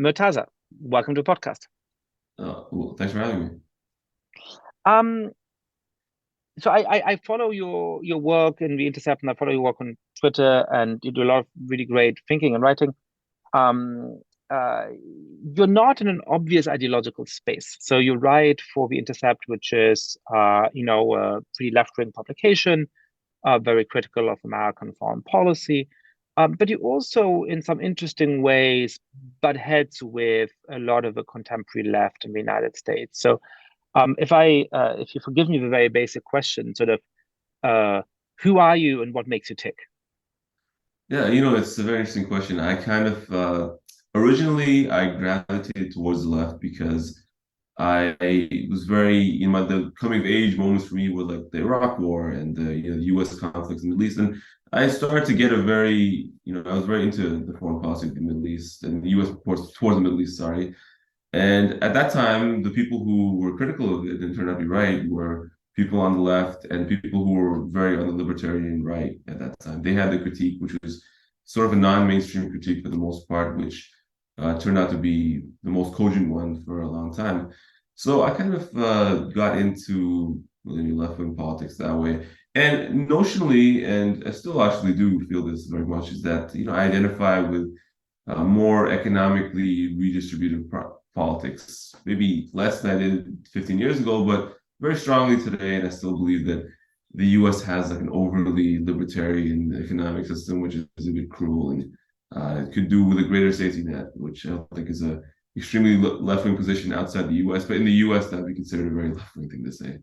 Murtaza, welcome to the podcast. Well, thanks for having me. Um, so I follow your work in the Intercept, and I follow your work on Twitter, and you do a lot of really great thinking and writing. Um, uh, you're not in an obvious ideological space. So you write for the Intercept, which is a pretty left-wing publication, very critical of American foreign policy. But you also, in some interesting ways, butt heads with a lot of the contemporary left in the United States. So if you forgive me the very basic question, sort of, uh, who are you and what makes you tick? Yeah, it's a very interesting question. I kind of originally I gravitated towards the left because I was very, the coming of age moments for me were like the Iraq War and the U.S. conflicts in the Middle East, and I started to get I was very into the foreign policy of the Middle East and the U.S. towards the Middle East, sorry. And at that time, the people who were critical of it and turned out to be right were people on the left and people who were very on the libertarian right at that time. They had the critique, which was sort of a non-mainstream critique for the most part, which turned out to be the most cogent one for a long time. So I kind of got into left-wing politics that way. And notionally, and I still actually do feel this very much, is that I identify with more economically redistributive politics. Maybe less than I did 15 years ago, but very strongly today. And I still believe that the US has like an overly libertarian economic system, which is a bit cruel and it could do with a greater safety net, which I don't think is a extremely left wing position outside the US. But in the US, that would be considered a very left wing thing to say.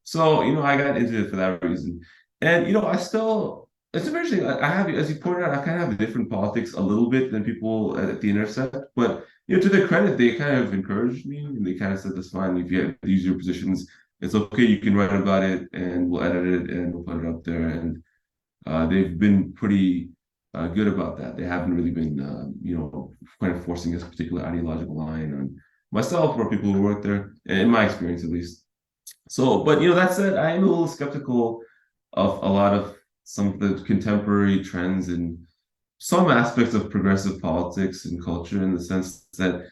So, I got into it for that reason. And, it's interesting. I have, as you pointed out, I kind of have a different politics a little bit than people at the Intercept. But, to their credit, they kind of encouraged me and they kind of said, that's fine. If you have these your positions, it's okay. You can write about it and we'll edit it and we'll put it up there. And they've been pretty good about that. They haven't really been, kind of forcing this particular ideological line on myself or people who work there, in my experience at least. So, but that said, I am a little skeptical of a lot of some of the contemporary trends and some aspects of progressive politics and culture in the sense that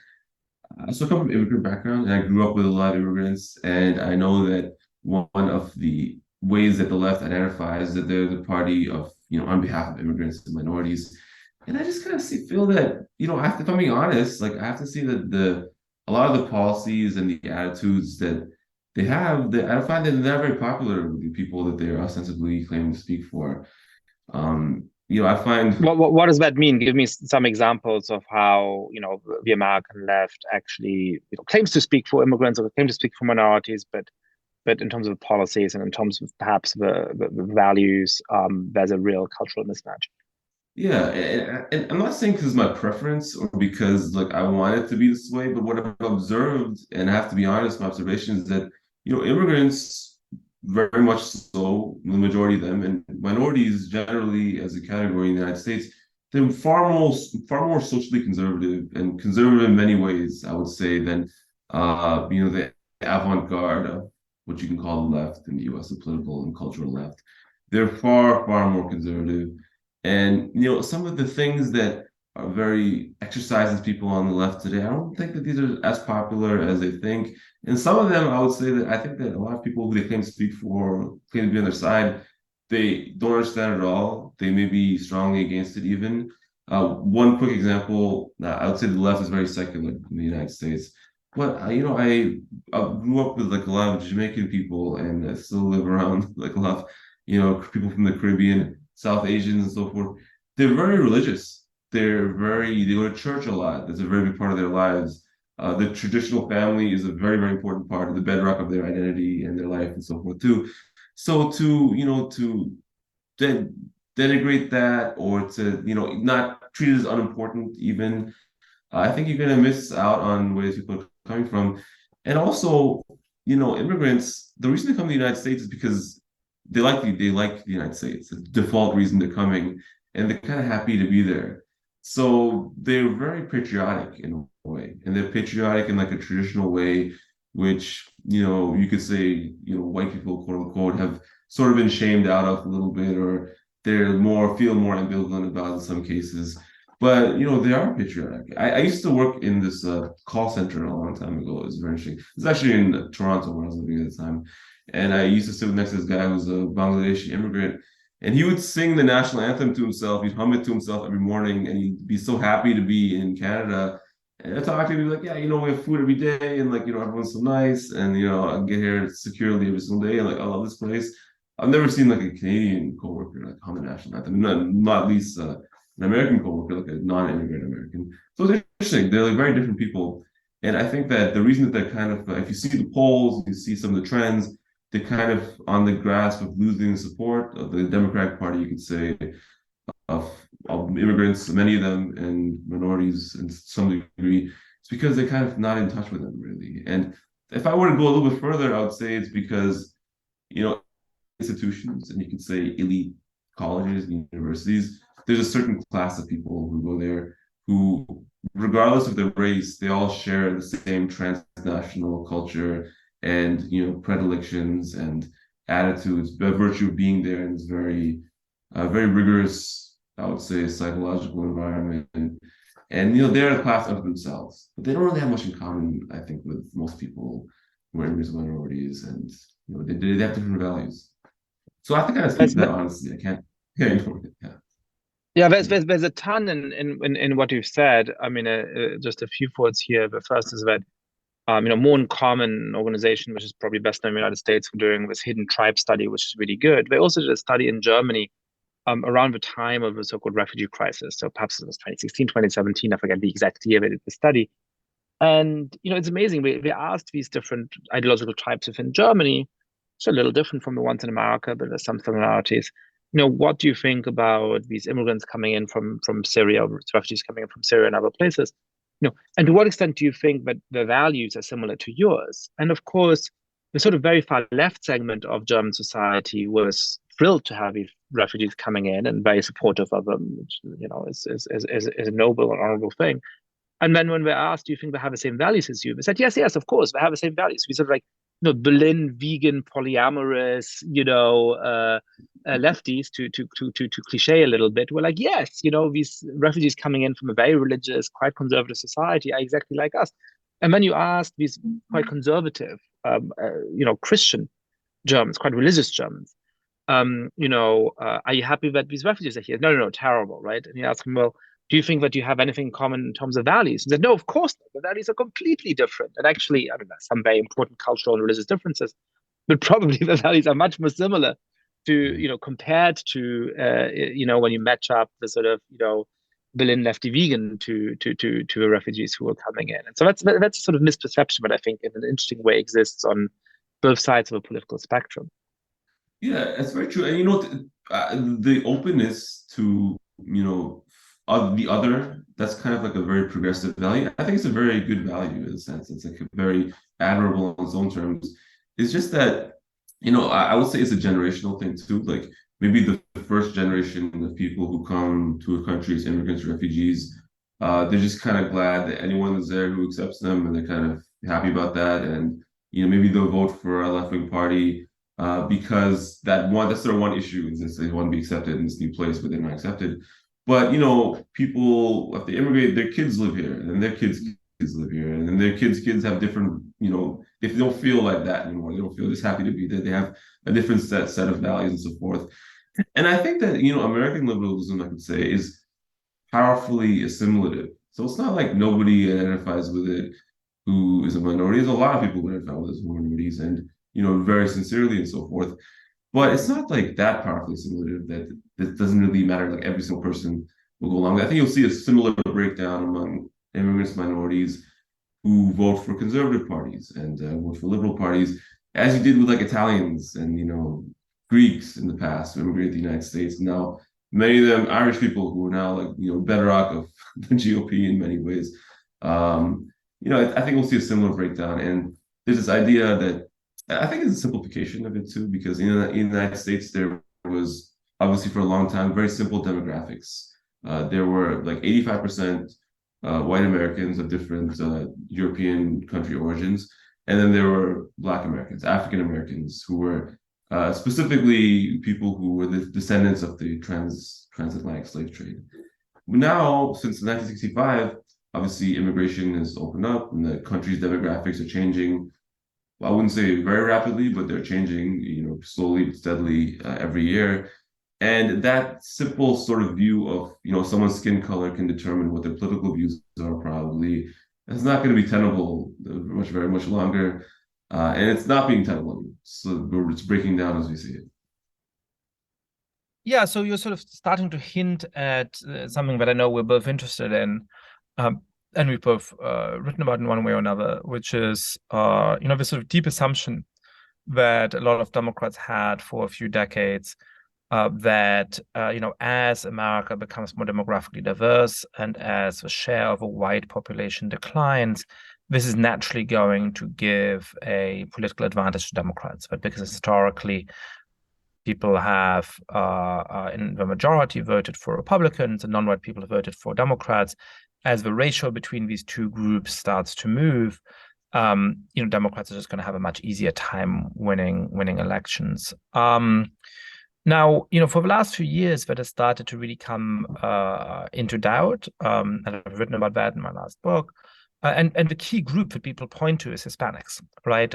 so I come from immigrant background and I grew up with a lot of immigrants, and I know that one of the ways that the left identifies that they're the party of, on behalf of immigrants and minorities. And I just kind of feel that, if I'm being honest, like I have to see that a lot of the policies and the attitudes that they have, that I find that they're not very popular with the people that they're ostensibly claiming to speak for. I find What does that mean? Give me some examples of how, the American left actually, claims to speak for immigrants or claims to speak for minorities, but in terms of policies and in terms of perhaps the values, there's a real cultural mismatch. Yeah, and I'm not saying because it's my preference or because like I want it to be this way, but what I've observed, and I have to be honest, my observation is that immigrants very much so, the majority of them, and minorities generally as a category in the United States, they're far more socially conservative and conservative in many ways, I would say, than the avant-garde of what you can call the left in the US, the political and cultural left. They're far more conservative, and some of the things that are very exercises people on the left today, I don't think that these are as popular as they think. And some of them, I would say that I think that a lot of people who they claim to speak for, claim to be on their side, they don't understand it at all. They may be strongly against it even. One quick example, I would say the left is very secular in the United States. But I grew up with like a lot of Jamaican people, and I still live around like a lot of people from the Caribbean, South Asians, and so forth. They're very religious. They go to church a lot. That's a very big part of their lives. The traditional family is a very important part of the bedrock of their identity and their life and so forth too. So to de denigrate that or to not treat it as unimportant even, I think you're going to miss out on where people are coming from. And also, immigrants, the reason they come to the United States is because they like the United States. It's the default reason they're coming, and they're kind of happy to be there. So they're very patriotic in a way, and they're patriotic in like a traditional way, which you could say white people, quote unquote, have sort of been shamed out of a little bit, or feel more ambivalent about in some cases. But they are patriotic. I used to work in this call center a long time ago. It was very interesting. It was actually in Toronto when I was living at the time, and I used to sit next to this guy who was a Bangladeshi immigrant, and he would sing the national anthem to himself. He'd hum it to himself every morning, and he'd be so happy to be in Canada. And I talked to him, he'd be like, "Yeah, we have food every day, and everyone's so nice, and I get here securely every single day, and I love this place." I've never seen like a Canadian coworker like hum the national anthem, not least an American coworker, like a non-immigrant American. So it's interesting. They're like very different people. And I think that the reason that they're kind of, if you see the polls, you see some of the trends, they're kind of on the grasp of losing the support of the Democratic Party, you could say, of, of immigrants, many of them, and minorities in some degree. It's because they're kind of not in touch with them, really. And if I were to go a little bit further, I would say it's because, institutions, and you could say elite colleges and universities, there's a certain class of people who go there who, regardless of their race, they all share the same transnational culture and predilections and attitudes by virtue of being there in this very rigorous, I would say, psychological environment. And they're a class unto themselves, but they don't really have much in common, I think, with most people who are immigrants and minorities, and they have different values. So I have to kind of speak There's, to that honestly. I can't ignore it. Yeah. yeah, there's a ton in what you've said. I mean, just a few thoughts here. The first is that more in common organization, which is probably best known in the United States for doing this hidden tribe study, which is really good. They also did a study in Germany around the time of the so-called refugee crisis. So perhaps it was 2016, 2017, I forget the exact year they did the study. And, it's amazing. We asked these different ideological tribes within Germany, it's a little different from the ones in America, but there's some similarities. What do you think about these immigrants coming in from Syria, refugees coming in from Syria and other places? And to what extent do you think that the values are similar to yours? And of course, the sort of very far left segment of German society was thrilled to have these refugees coming in and very supportive of them, which is a noble and honorable thing. And then when we're asked, do you think they have the same values as you? They said, yes, of course, they have the same values. We sort of like, Berlin vegan, polyamorous, lefties to cliche a little bit. We're like, yes, these refugees coming in from a very religious, quite conservative society are exactly like us. And then you ask these quite conservative, Christian Germans, quite religious Germans, are you happy that these refugees are here? No, terrible, right? And you ask them, well, do you think that you have anything in common in terms of values? And said, no, of course not. The values are completely different. And actually, I mean, there's some very important cultural and religious differences, but probably the values are much more similar to, compared to, when you match up the sort of, Berlin lefty vegan to the refugees who are coming in. And so that's a sort of misperception, but I think in an interesting way exists on both sides of a political spectrum. Yeah, that's very true. And the openness to the other, that's kind of like a very progressive value. I think it's a very good value in a sense. It's like a very admirable on its own terms. It's just that, I would say it's a generational thing too. Like maybe the first generation of people who come to a country as immigrants, refugees, they're just kind of glad that anyone is there who accepts them, and they're kind of happy about that. And maybe they'll vote for a left-wing party because that's their one issue, is they want to be accepted in this new place, but they're not accepted. But people, if they immigrate, their kids live here, and their kids live here, and then their kids have different, if they don't feel like that anymore, they don't feel just happy to be there. They have a different set of values and so forth. And I think that American liberalism, I could say, is powerfully assimilative. So it's not like nobody identifies with it who is a minority. There's a lot of people who identify with it as minorities, and very sincerely and so forth. But it's not like that powerfully assimilative that doesn't really matter. Like every single person will go along with it. I think you'll see a similar breakdown among immigrants, minorities who vote for conservative parties and vote for liberal parties, as you did with like Italians and Greeks in the past who immigrated to the United States. Now many of them Irish people who are now like bedrock of the GOP in many ways. I think we'll see a similar breakdown, and there's this idea that I think it's a simplification of it too, because in the United States there was obviously for a long time very simple demographics. There were like 85% white Americans of different European country origins, and then there were Black Americans, African Americans, who were specifically people who were the descendants of the transatlantic slave trade. now, since 1965, obviously immigration has opened up and the country's demographics are changing. I wouldn't say very rapidly, but they're changing, slowly but steadily every year. And that simple sort of view of, someone's skin color can determine what their political views are probably. It's not going to be tenable very much longer. And it's not being tenable. So it's breaking down as we see it. Yeah, so you're sort of starting to hint at something that I know we're both interested in, and we've both written about in one way or another, which is, the sort of deep assumption that a lot of Democrats had for a few decades, that, as America becomes more demographically diverse and as the share of a white population declines, this is naturally going to give a political advantage to Democrats. But because historically, people have, in the majority, voted for Republicans, and non-white people have voted for Democrats. As the ratio between these two groups starts to move, Democrats are just going to have a much easier time winning elections. Now, for the last few years, that has started to really come into doubt, and I've written about that in my last book. And the key group that people point to is Hispanics, right?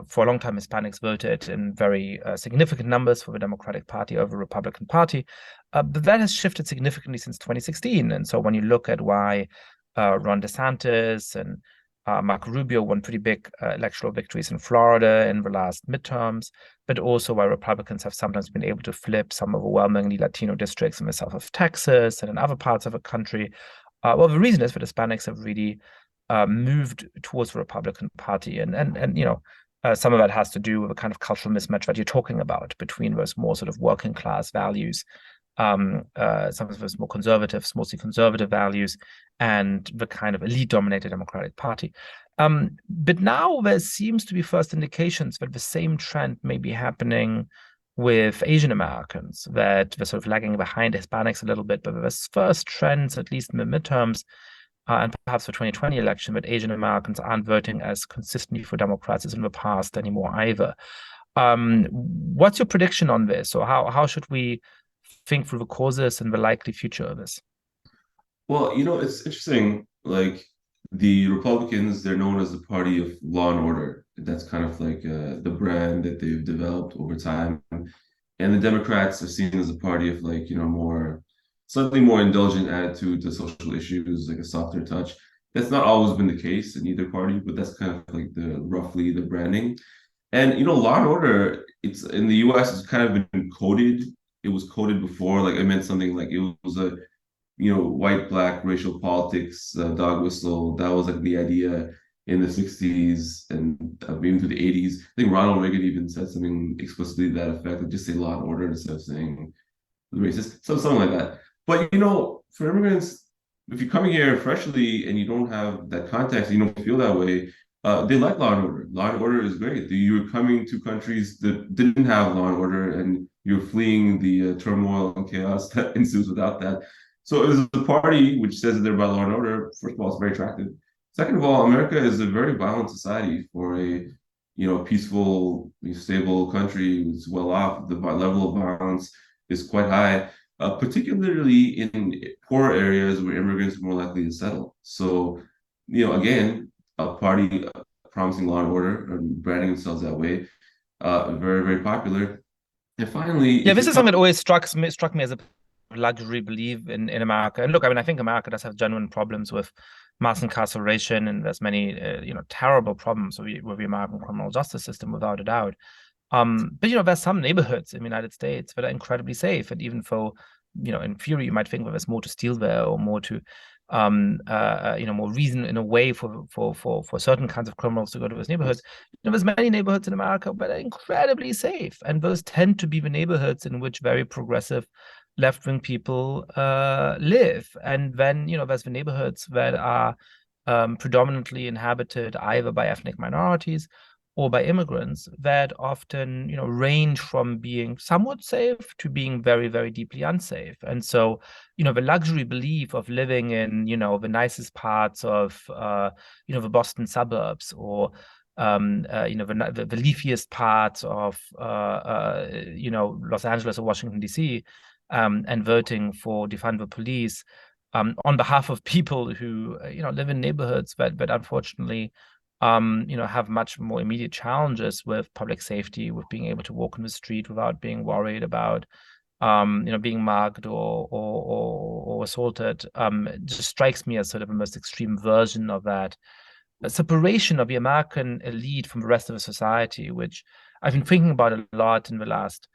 For a long time, Hispanics voted in very significant numbers for the Democratic Party over the Republican Party. But that has shifted significantly since 2016. And so when you look at why Ron DeSantis and Marco Rubio won pretty big electoral victories in Florida in the last midterms, but also why Republicans have sometimes been able to flip some overwhelmingly Latino districts in the south of Texas and in other parts of the country. Well, the reason is that Hispanics have really moved towards the Republican Party, and some of that has to do with a kind of cultural mismatch that you're talking about between those more sort of working class values, some of those more conservative, mostly conservative values, and the kind of elite-dominated Democratic Party. But now there seems to be first indications that the same trend may be happening with Asian Americans, that they're sort of lagging behind Hispanics a little bit, but there's first trends, at least in the midterms, and perhaps the 2020 election, that Asian Americans aren't voting as consistently for Democrats as in the past anymore either. What's your prediction on this, or how should we think through the causes and the likely future of this? Well, it's interesting. Like the Republicans, they're known as the party of law and order. That's kind of like the brand that they've developed over time. And the Democrats are seen as a party of like, slightly more indulgent attitude to social issues, like a softer touch. That's not always been the case in either party, but that's kind of like roughly the branding. And law and order, it's in the US, it's kind of been coded. It was coded before, like it meant something like it was a white, black, racial politics, dog whistle. That was like the idea in the 60s and even through the 80s. I think Ronald Reagan even said something explicitly to that effect, like just say law and order instead of saying racist, so something like that. But for immigrants, if you're coming here freshly and you don't have that context, you don't feel that way, they like law and order. Law and order is great. You're coming to countries that didn't have law and order, and you're fleeing the turmoil and chaos that ensues without that. So as a party which says that they're about law and order, first of all, it's very attractive. Second of all, America is a very violent society for a peaceful, stable country. It's well off. The level of violence is quite high, particularly in poor areas where immigrants are more likely to settle. So, again, a party promising law and order and branding themselves that way, very, very popular. And finally, Yeah, this is something that always struck me as a luxury belief in America. And look, I mean, I think America does have genuine problems with mass incarceration, and there's many terrible problems with the American criminal justice system, without a doubt. But there's some neighborhoods in the United States that are incredibly safe, and even though in theory you might think that there's more to steal there, or more to more reason in a way for certain kinds of criminals to go to those neighborhoods. There's many neighborhoods in America that are incredibly safe, and those tend to be the neighborhoods in which very progressive left-wing people live. And then there's the neighborhoods that are predominantly inhabited either by ethnic minorities or by immigrants, that often range from being somewhat safe to being very, very deeply unsafe. And so the luxury belief of living in the nicest parts of the Boston suburbs, or the leafiest parts of Los Angeles or Washington, D.C., and voting for defund the police on behalf of people who live in neighborhoods that unfortunately have much more immediate challenges with public safety, with being able to walk on the street without being worried about being mugged or assaulted. It just strikes me as sort of a most extreme version of that a separation of the American elite from the rest of the society, which I've been thinking about a lot in the last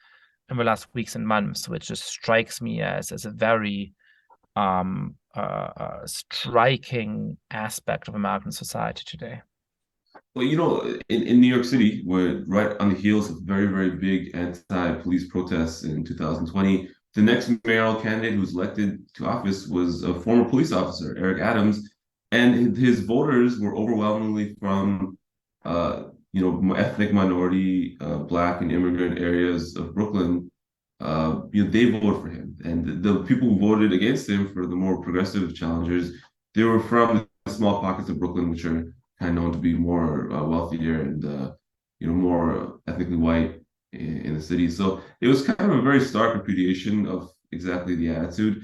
weeks and months, which just strikes me as a very striking aspect of American society today. Well, in New York City, we're right on the heels of very, very big anti-police protests in 2020. The next mayoral candidate who was elected to office was a former police officer, Eric Adams, and his voters were overwhelmingly from, ethnic minority, Black and immigrant areas of Brooklyn. They voted for him, and the people who voted against him for the more progressive challengers, they were from the small pockets of Brooklyn, which are kind of known to be more wealthier and more ethnically white in the city. So it was kind of a very stark repudiation of exactly the attitude.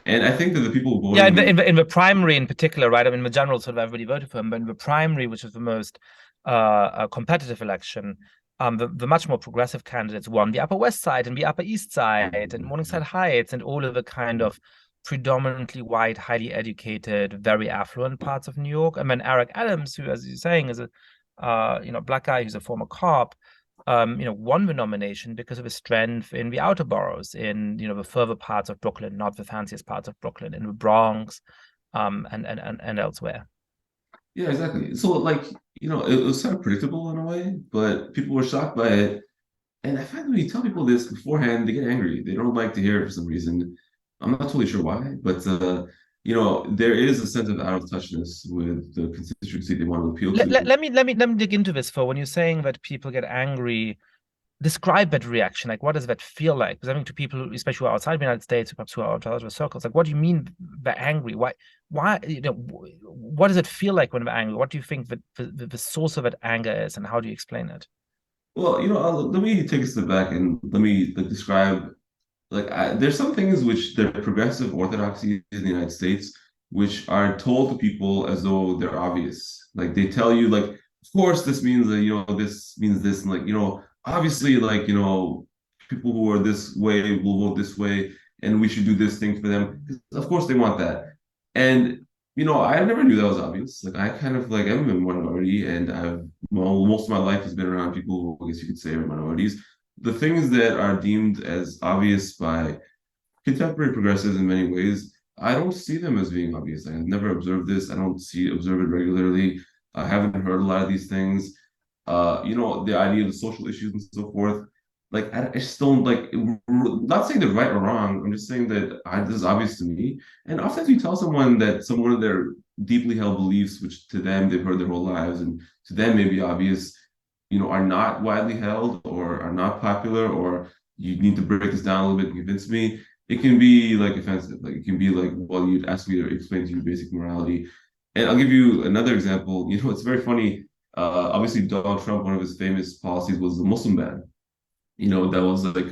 And I think that the people Yeah, voting in the primary in particular, right? I mean, the general sort of everybody voted for him, but in the primary, which was the most competitive election, the much more progressive candidates won the Upper West Side and the Upper East Side and Morningside Heights and all of the kind of predominantly white, highly educated, very affluent parts of New York. And then Eric Adams, who, as you're saying, is a black guy who's a former cop, won the nomination because of his strength in the outer boroughs, in the further parts of Brooklyn, not the fanciest parts of Brooklyn, in the Bronx, and elsewhere. Yeah, exactly. So like, it was kind of predictable in a way, but people were shocked by it. And I find when you tell people this beforehand, they get angry. They don't like to hear it for some reason. I'm not totally sure why, but there is a sense of out of touchness with the constituency they want to appeal to. Let me dig into this, for when you're saying that people get angry. Describe that reaction. Like, what does that feel like? Because I mean, to people, especially who are outside the United States, perhaps who are outside of the circles, like, what do you mean they're angry? Why, what does it feel like when they're angry? What do you think the source of that anger is, and how do you explain it? Well, let me take a step back and let me describe there's some things which the progressive orthodoxy in the United States, which are told to people as though they're obvious. Like they tell you, like, of course, this means that this means this, and obviously, people who are this way will vote this way, and we should do this thing for them. Of course, they want that, and I never knew that was obvious. Like I kind of I'm a minority, and most of my life has been around people who I guess you could say are minorities. The things that are deemed as obvious by contemporary progressives in many ways, I don't see them as being obvious. I've never observed this. I don't observe it regularly. I haven't heard a lot of these things. The idea of the social issues and so forth. Like I just don't like. Not saying they're right or wrong. I'm just saying that this is obvious to me. And often you tell someone that some one of their deeply held beliefs, which to them they've heard their whole lives, and to them may be obvious, are not widely held or are not popular, or you need to break this down a little bit and convince me, it can be offensive. Like it can be like, well, you'd ask me to explain to you basic morality. And I'll give you another example. It's very funny. Obviously, Donald Trump, one of his famous policies was the Muslim ban. That was like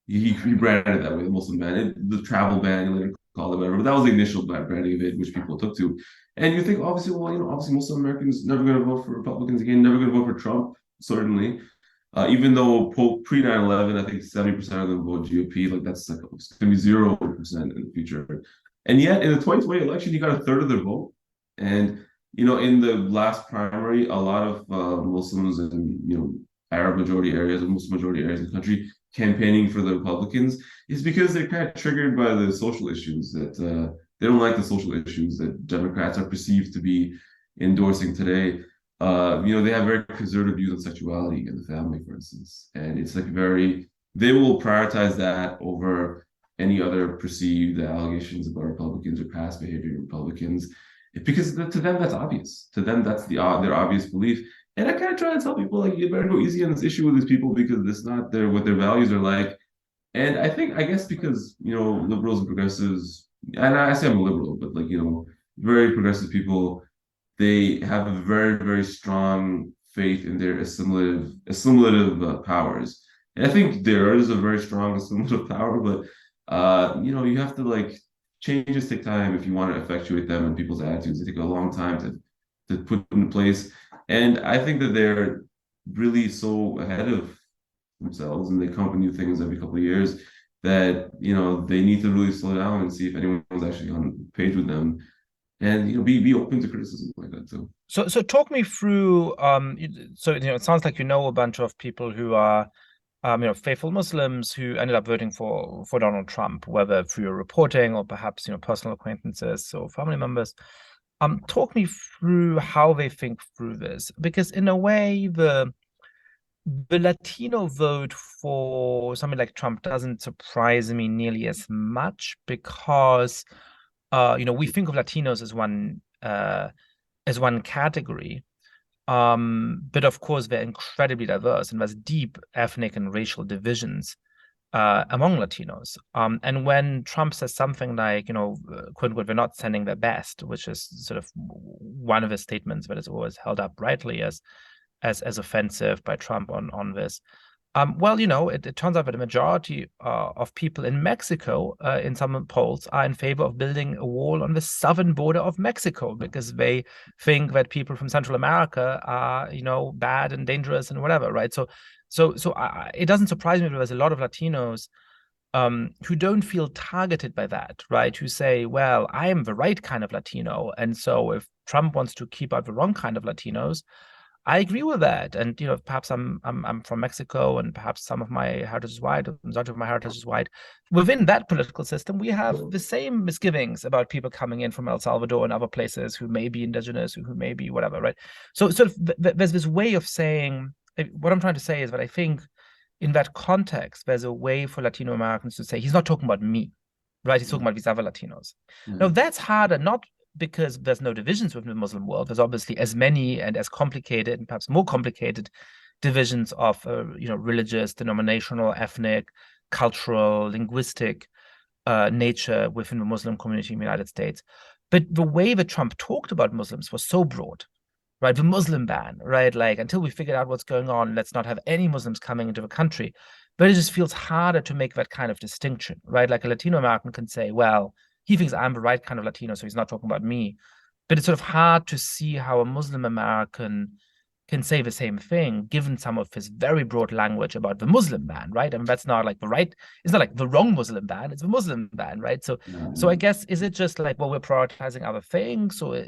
he branded it that way, the Muslim ban, the travel ban, later called it whatever. But that was the initial branding of it, which people took to. And you think, obviously, well, obviously, Muslim Americans never going to vote for Republicans again, never going to vote for Trump, certainly. Even though pre 9/11, I think 70% of them vote GOP, it's going to be 0% in the future. And yet, in the 2020 election, he got a third of their vote. And in the last primary, a lot of Muslims and Arab majority areas or Muslim majority areas in the country campaigning for the Republicans is because they're kind of triggered by the social issues that they don't like the social issues that Democrats are perceived to be endorsing today. They have very conservative views on sexuality and the family, for instance, and it's they will prioritize that over any other perceived allegations about Republicans or past behavior of Republicans, because to them that's obvious. To them that's their obvious belief. And I kind of try to tell people you better go easy on this issue with these people because it's not what their values are like. And I guess because liberals and progressives, and I say I'm a liberal, but very progressive people, they have a very, very strong faith in their assimilative powers. And I think there is a very strong assimilative power, but you have to like changes take time if you want to effectuate them, and people's attitudes, they take a long time to put into place. And I think that they're really so ahead of themselves, and they come up with new things every couple of years, that they need to really slow down and see if anyone's actually on page with them, and be open to criticism like that too. So talk me through so it sounds like a bunch of people who are faithful Muslims who ended up voting for Donald Trump, whether through your reporting or perhaps personal acquaintances or family members. Talk me through how they think through this, because in a way the Latino vote for somebody like Trump doesn't surprise me nearly as much, because we think of Latinos as one category. But of course, they're incredibly diverse, and there's deep ethnic and racial divisions among Latinos. And when Trump says something like, quote unquote, they're not sending their best, which is sort of one of his statements that is always held up rightly as offensive by Trump on this. Well, it turns out that a majority of people in Mexico, in some polls, are in favor of building a wall on the southern border of Mexico, because they think that people from Central America are, bad and dangerous and whatever, right? So it doesn't surprise me that there's a lot of Latinos who don't feel targeted by that, right? Who say, well, I am the right kind of Latino, and so if Trump wants to keep out the wrong kind of Latinos, I agree with that. And perhaps I'm from Mexico, and perhaps some of my heritage is white, the majority of my heritage is white. Within that political system, we have the same misgivings about people coming in from El Salvador and other places who may be indigenous, who may be whatever, right? So sort of there's this way of saying, what I'm trying to say is that I think in that context, there's a way for Latino Americans to say, he's not talking about me, right? He's talking about these other Latinos. Now, that's harder, not because there's no divisions within the Muslim world. There's obviously as many and as complicated, and perhaps more complicated, divisions of religious, denominational, ethnic, cultural, linguistic nature within the Muslim community in the United States. But the way that Trump talked about Muslims was so broad, right? The Muslim ban, right? Like, until we figured out what's going on, let's not have any Muslims coming into the country. But it just feels harder to make that kind of distinction, right? Like a Latino American can say, well, he thinks I'm the right kind of Latino, so he's not talking about me. But it's sort of hard to see how a Muslim American can say the same thing, given some of his very broad language about the Muslim ban, right? I mean, that's not like it's not like the wrong Muslim ban, it's the Muslim ban, right? So I guess, is it just like, well, we're prioritizing other things? Or,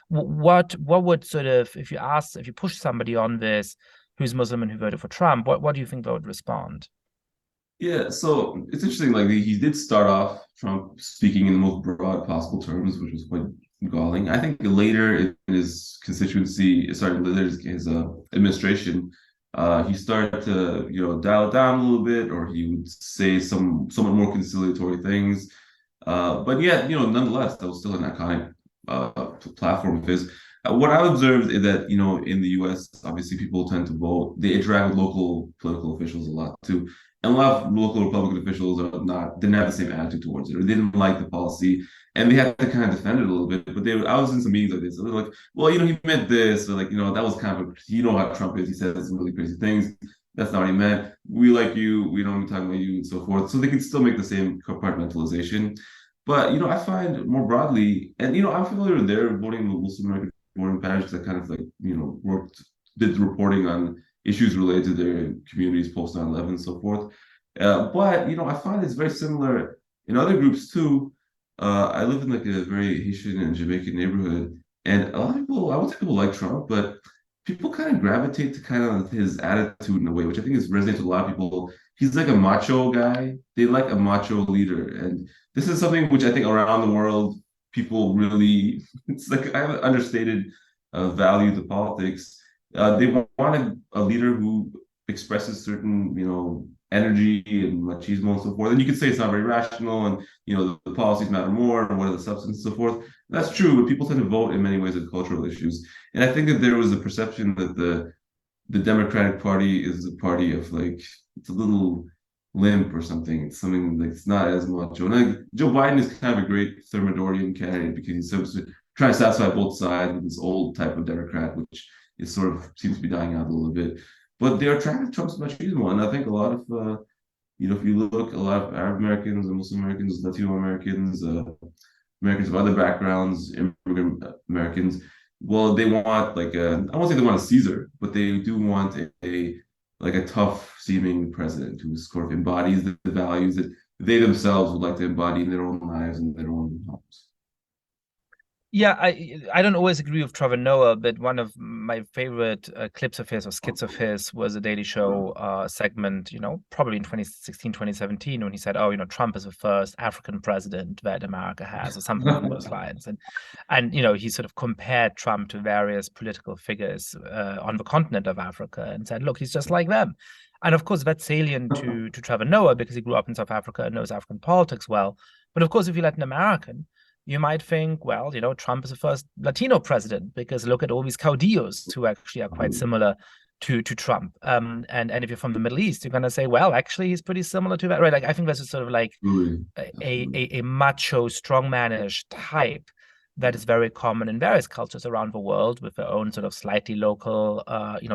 what would sort of, if you push somebody on this who's Muslim and who voted for Trump, what do you think they would respond? Yeah, so it's interesting. Like he did start off Trump speaking in the most broad possible terms, which was quite galling. I think later in his his administration, he started to dial it down a little bit, or he would say somewhat more conciliatory things. But yeah, nonetheless, that was still an iconic platform of his. What I observed is that in the U.S., obviously people tend to vote. They interact with local political officials a lot too. And a lot of local Republican officials didn't have the same attitude towards it, or they didn't like the policy, and they had to kind of defend it a little bit. But I was in some meetings like this, so they're like, well, he meant this, or like, that was kind of, how Trump is. He says some really crazy things. That's not what he meant. We like you. We don't talk about you, and so forth. So they can still make the same compartmentalization. But I find more broadly, and I'm familiar with their voting, the Muslim American voting patterns, that kind of like did reporting on issues related to their communities post 9/11 and so forth. But I find it's very similar in other groups too. I live in like a very Haitian and Jamaican neighborhood, and a lot of people, I would say people like Trump, but people kind of gravitate to kind of his attitude in a way, which I think is resonates with a lot of people. He's like a macho guy. They like a macho leader, and this is something which I think around the world people really, it's like I have an understated value to politics. They wanted a leader who expresses certain, energy and machismo and so forth. And you could say it's not very rational, and the policies matter more, and what are the substance and so forth. That's true, but people tend to vote in many ways on cultural issues. And I think that there was a perception that the Democratic Party is a party of like, it's a little limp or something. It's something like, it's not as much. And like, Joe Biden is kind of a great thermidorian candidate, because he's trying to satisfy both sides with this old type of Democrat, which it sort of seems to be dying out a little bit. But they're attracted to Trump's machismo, and I think a lot of if you look, a lot of Arab Americans and Muslim Americans, Latino Americans, Americans of other backgrounds, immigrant Americans, well, they want like I won't say they want a Caesar, but they do want a like a tough seeming president who sort of embodies the values that they themselves would like to embody in their own lives and their own homes. Yeah, I don't always agree with Trevor Noah, but one of my favorite clips of his or skits of his was a Daily Show segment, probably in 2016, 2017, when he said, oh, Trump is the first African president that America has, or something along those lines. And he sort of compared Trump to various political figures on the continent of Africa and said, look, he's just like them. And of course, that's salient to Trevor Noah because he grew up in South Africa and knows African politics well. But of course, if you're Latin American, you might think, well, Trump is the first Latino president because look at all these caudillos who actually are quite similar to Trump. And if you're from the Middle East, you're going to say, well, actually, he's pretty similar to that, right? Like I think that's sort of like a macho, strongmanish type that is very common in various cultures around the world with their own sort of slightly local,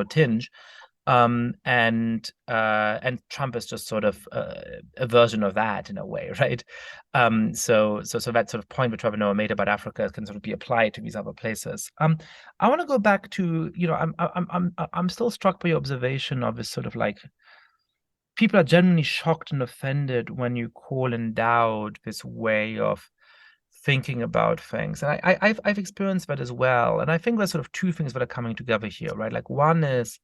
tinge. And Trump is just sort of a version of that in a way, right? So that sort of point that Trevor Noah made about Africa can sort of be applied to these other places. I want to go back to, I'm still struck by your observation of this sort of like people are genuinely shocked and offended when you call in doubt this way of thinking about things, and I've experienced that as well. And I think there's sort of two things that are coming together here, right? Like one is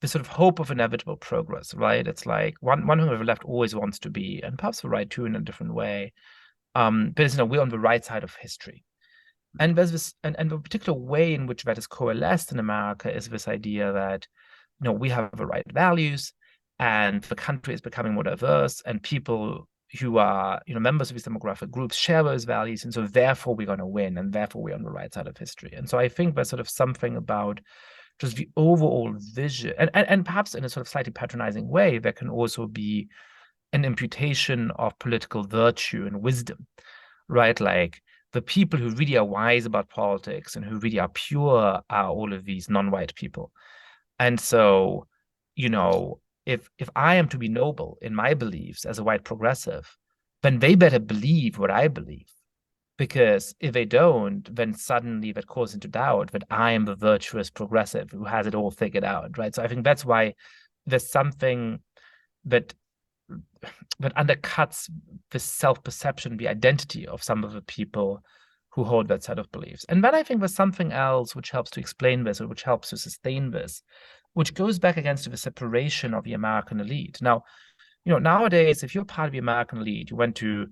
the sort of hope of inevitable progress, right? It's like one thing the left always wants to be, and perhaps the right too in a different way. But it's, we're on the right side of history. And there's this, and the particular way in which that is coalesced in America is this idea that, we have the right values and the country is becoming more diverse and people who are, members of these demographic groups share those values. And so therefore we're going to win and therefore we're on the right side of history. And so I think there's sort of something about just the overall vision, and perhaps in a sort of slightly patronizing way, there can also be an imputation of political virtue and wisdom, right? Like the people who really are wise about politics and who really are pure are all of these non-white people. And so, if I am to be noble in my beliefs as a white progressive, then they better believe what I believe. Because if they don't, then suddenly that calls into doubt that I am the virtuous progressive who has it all figured out, right? So I think that's why there's something that undercuts the self-perception, the identity of some of the people who hold that set of beliefs. And then I think there's something else which helps to explain this or which helps to sustain this, which goes back against the separation of the American elite. Now, nowadays, if you're part of the American elite, you went to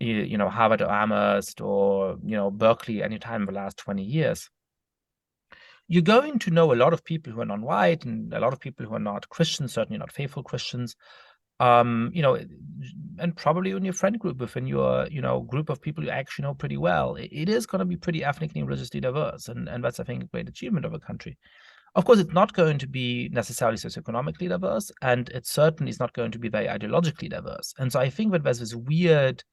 Harvard or Amherst or, Berkeley anytime in the last 20 years, you're going to know a lot of people who are non-white and a lot of people who are not Christians, certainly not faithful Christians, and probably in your friend group, within your, group of people you actually know pretty well, it is going to be pretty ethnically and religiously diverse. And that's, I think, a great achievement of a country. Of course, it's not going to be necessarily socioeconomically diverse, and it certainly is not going to be very ideologically diverse. And so I think that there's this weird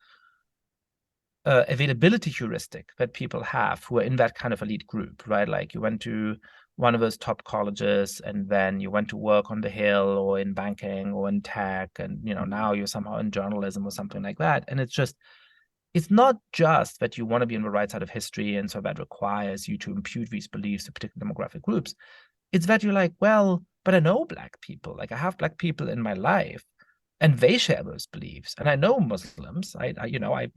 availability heuristic that people have who are in that kind of elite group, right? Like you went to one of those top colleges and then you went to work on the Hill or in banking or in tech, and now you're somehow in journalism or something like that. And it's not just that you want to be on the right side of history and so that requires you to impute these beliefs to particular demographic groups. It's that you're like, well, but I know Black people, like I have Black people in my life and they share those beliefs. And I know Muslims, I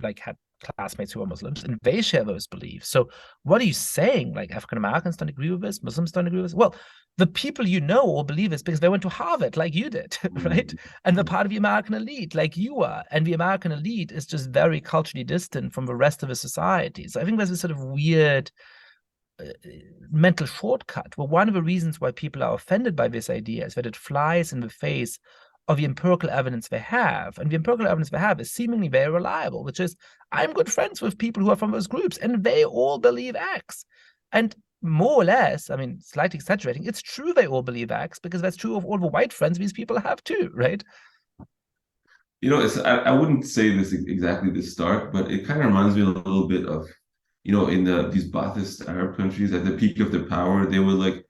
like had classmates who are Muslims and they share those beliefs. So what are you saying? Like African Americans don't agree with this, Muslims don't agree with this? Well, the people all believe this because they went to Harvard like you did, right? And they're part of the American elite like you are. And the American elite is just very culturally distant from the rest of the society. So I think there's a sort of weird mental shortcut. Well, one of the reasons why people are offended by this idea is that it flies in the face of the empirical evidence they have. And the empirical evidence they have is seemingly very reliable, which is, I'm good friends with people who are from those groups and they all believe X. And more or less, I mean, slightly exaggerating, it's true they all believe X because that's true of all the white friends these people have too, right? I wouldn't say this exactly this stark, but it kind of reminds me a little bit of, in these Baathist Arab countries at the peak of their power, they would like,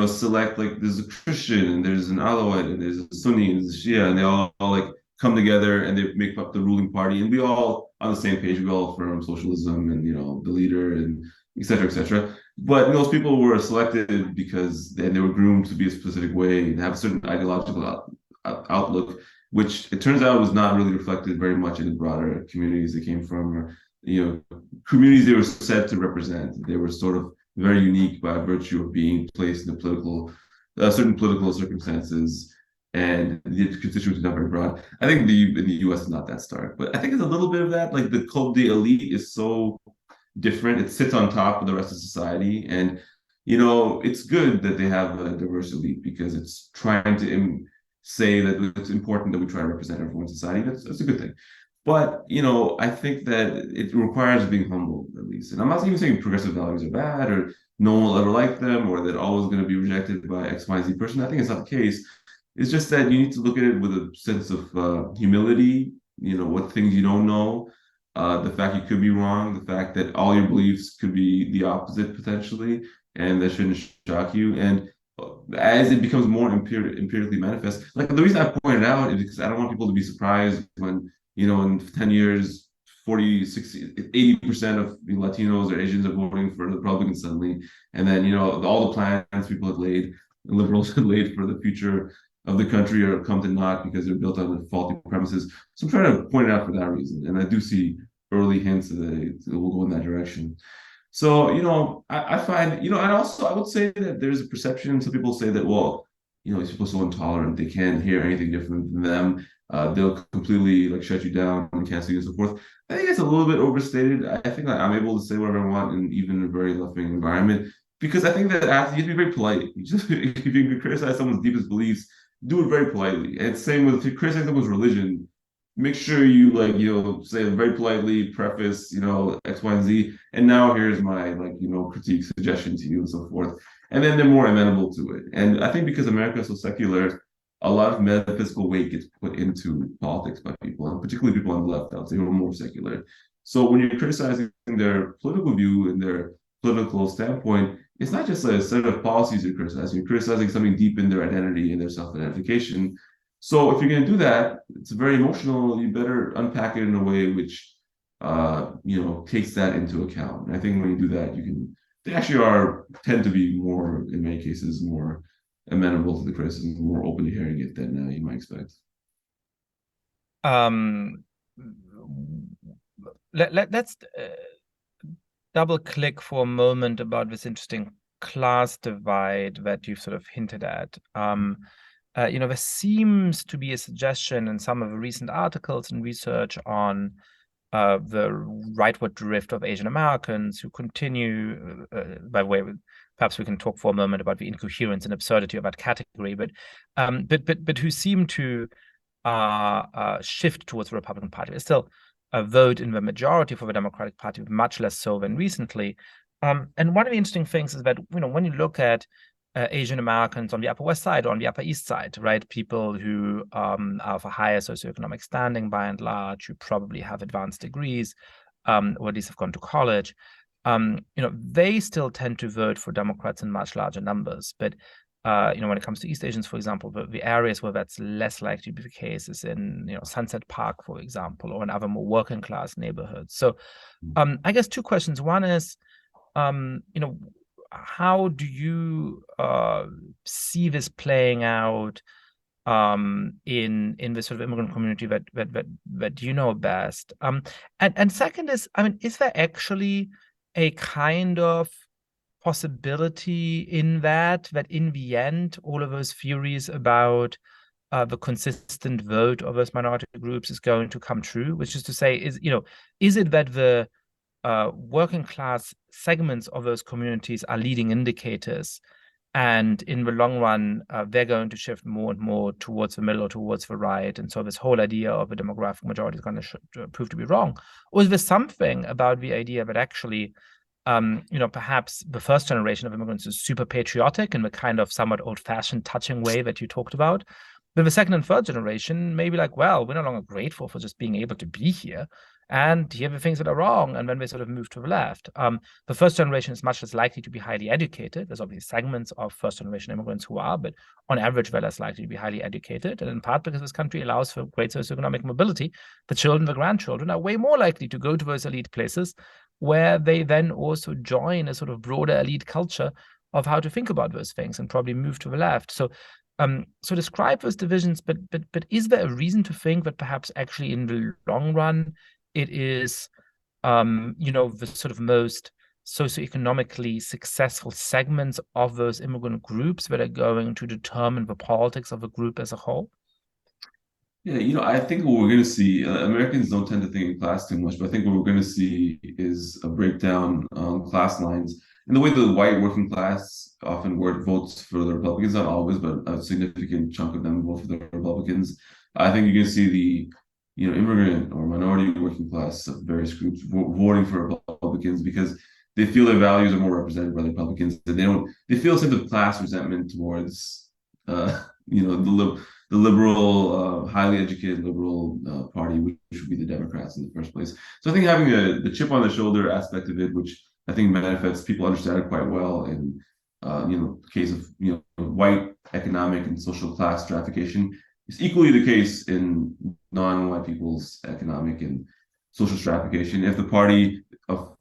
select like there's a Christian and there's an Alawite and there's a Sunni and there's a Shia, and they all like come together and they make up the ruling party, and we all on the same page. We all affirm socialism and the leader and et cetera, et cetera. But those people were selected because they were groomed to be a specific way and have a certain ideological outlook, which it turns out was not really reflected very much in the broader communities they came from, or communities they were said to represent. They were sort of very unique by virtue of being placed in the certain political circumstances, and the constituency is not very broad. I think in the U.S. is not that stark, but I think it's a little bit of that. Like the Club de Elite is so different; it sits on top of the rest of society, and it's good that they have a diverse elite because it's trying to say that it's important that we try to represent everyone in society. That's a good thing. But I think that it requires being humble, at least. And I'm not even saying progressive values are bad or no one will ever like them or that always going to be rejected by X, Y, Z person. I think it's not the case. It's just that you need to look at it with a sense of humility, what things you don't know, the fact you could be wrong, the fact that all your beliefs could be the opposite potentially, and that shouldn't shock you. And as it becomes more empirically manifest, like the reason I pointed out is because I don't want people to be surprised when, in 10 years, 40, 60, 80% of the Latinos or Asians are voting for the Republicans suddenly. And then, all the plans people had laid, the liberals had laid for the future of the country are come to naught because they're built on faulty premises. So I'm trying to point it out for that reason. And I do see early hints that it will go in that direction. So, I find, and also I would say that there's a perception, some people say that, well, these people are so intolerant, they can't hear anything different than them. They'll completely shut you down and cancel you and so forth. I think it's a little bit overstated. I think I'm able to say whatever I want in even a very left-wing environment, because I think that you have to be very polite. If you criticize someone's deepest beliefs, do it very politely. And same with if you criticize someone's religion, make sure you say very politely, preface, X, Y, and Z. And now here's my critique, suggestion to you and so forth. And then they're more amenable to it. And I think because America is so secular, a lot of metaphysical weight gets put into politics by people, and particularly people on the left, I would say, who are more secular. So when you're criticizing their political view and their political standpoint, it's not just a set of policies you're criticizing. You're criticizing something deep in their identity and their self-identification. So if you're going to do that, it's very emotional. You better unpack it in a way which, takes that into account. And I think when you do that, they actually tend to be more, in many cases, more amenable to the criticism, more open to hearing it than you might expect. Let's double click for a moment about this interesting class divide that you've sort of hinted at. There seems to be a suggestion in some of the recent articles and research on the rightward drift of Asian Americans who continue, by the way, perhaps we can talk for a moment about the incoherence and absurdity of that category, but who seem to shift towards the Republican Party. There's still a vote in the majority for the Democratic Party, much less so than recently. And one of the interesting things is that, when you look at Asian Americans on the Upper West Side or on the Upper East Side, right? People who are of a higher socioeconomic standing by and large, who probably have advanced degrees, or at least have gone to college, they still tend to vote for Democrats in much larger numbers. But, when it comes to East Asians, for example, the areas where that's less likely to be the case is in, Sunset Park, for example, or in other more working class neighborhoods. So I guess two questions. One is, how do you see this playing out in the sort of immigrant community that you know best? And second is, is there actually a kind of possibility in that in the end, all of those theories about the consistent vote of those minority groups is going to come true? Which is to say, is it that the working class segments of those communities are leading indicators, and in the long run, they're going to shift more and more towards the middle or towards the right, and so this whole idea of a demographic majority is going to prove to be wrong? Or is there something about the idea that actually, perhaps the first generation of immigrants is super patriotic in the kind of somewhat old-fashioned, touching way that you talked about, but the second and third generation may be like, well, we're no longer grateful for just being able to be here, and here are the things that are wrong, and then they sort of move to the left. The first generation is much less likely to be highly educated. There's obviously segments of first generation immigrants who are, but on average, they're less likely to be highly educated. And in part because this country allows for great socioeconomic mobility, the children, the grandchildren are way more likely to go to those elite places, where they then also join a sort of broader elite culture of how to think about those things and probably move to the left. So describe those divisions, but is there a reason to think that perhaps actually in the long run it is, the sort of most socioeconomically successful segments of those immigrant groups that are going to determine the politics of a group as a whole? Yeah, I think what we're going to see, Americans don't tend to think in class too much, but I think what we're going to see is a breakdown on class lines. And the way the white working class often votes for the Republicans, not always, but a significant chunk of them vote for the Republicans. I think you're going to see the immigrant or minority working class of various groups voting for Republicans because they feel their values are more represented by the Republicans. And they feel a sense of class resentment towards, the liberal, highly educated liberal party, which would be the Democrats in the first place. So I think having the chip on the shoulder aspect of it, which I think manifests, people understand it quite well in, case of white economic and social class stratification, is equally the case in non-white people's economic and social stratification. If the party of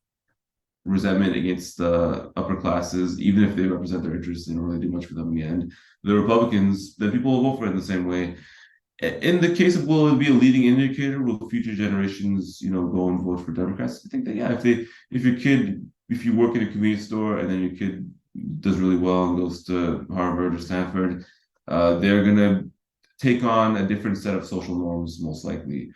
resentment against the upper classes, even if they represent their interests and don't really do much for them in the end, the Republicans, then people will vote for it in the same way. In the case of, will it be a leading indicator? Will future generations, go and vote for Democrats? I think that, yeah, if you work in a convenience store and then your kid does really well and goes to Harvard or Stanford, they're going to take on a different set of social norms, most likely.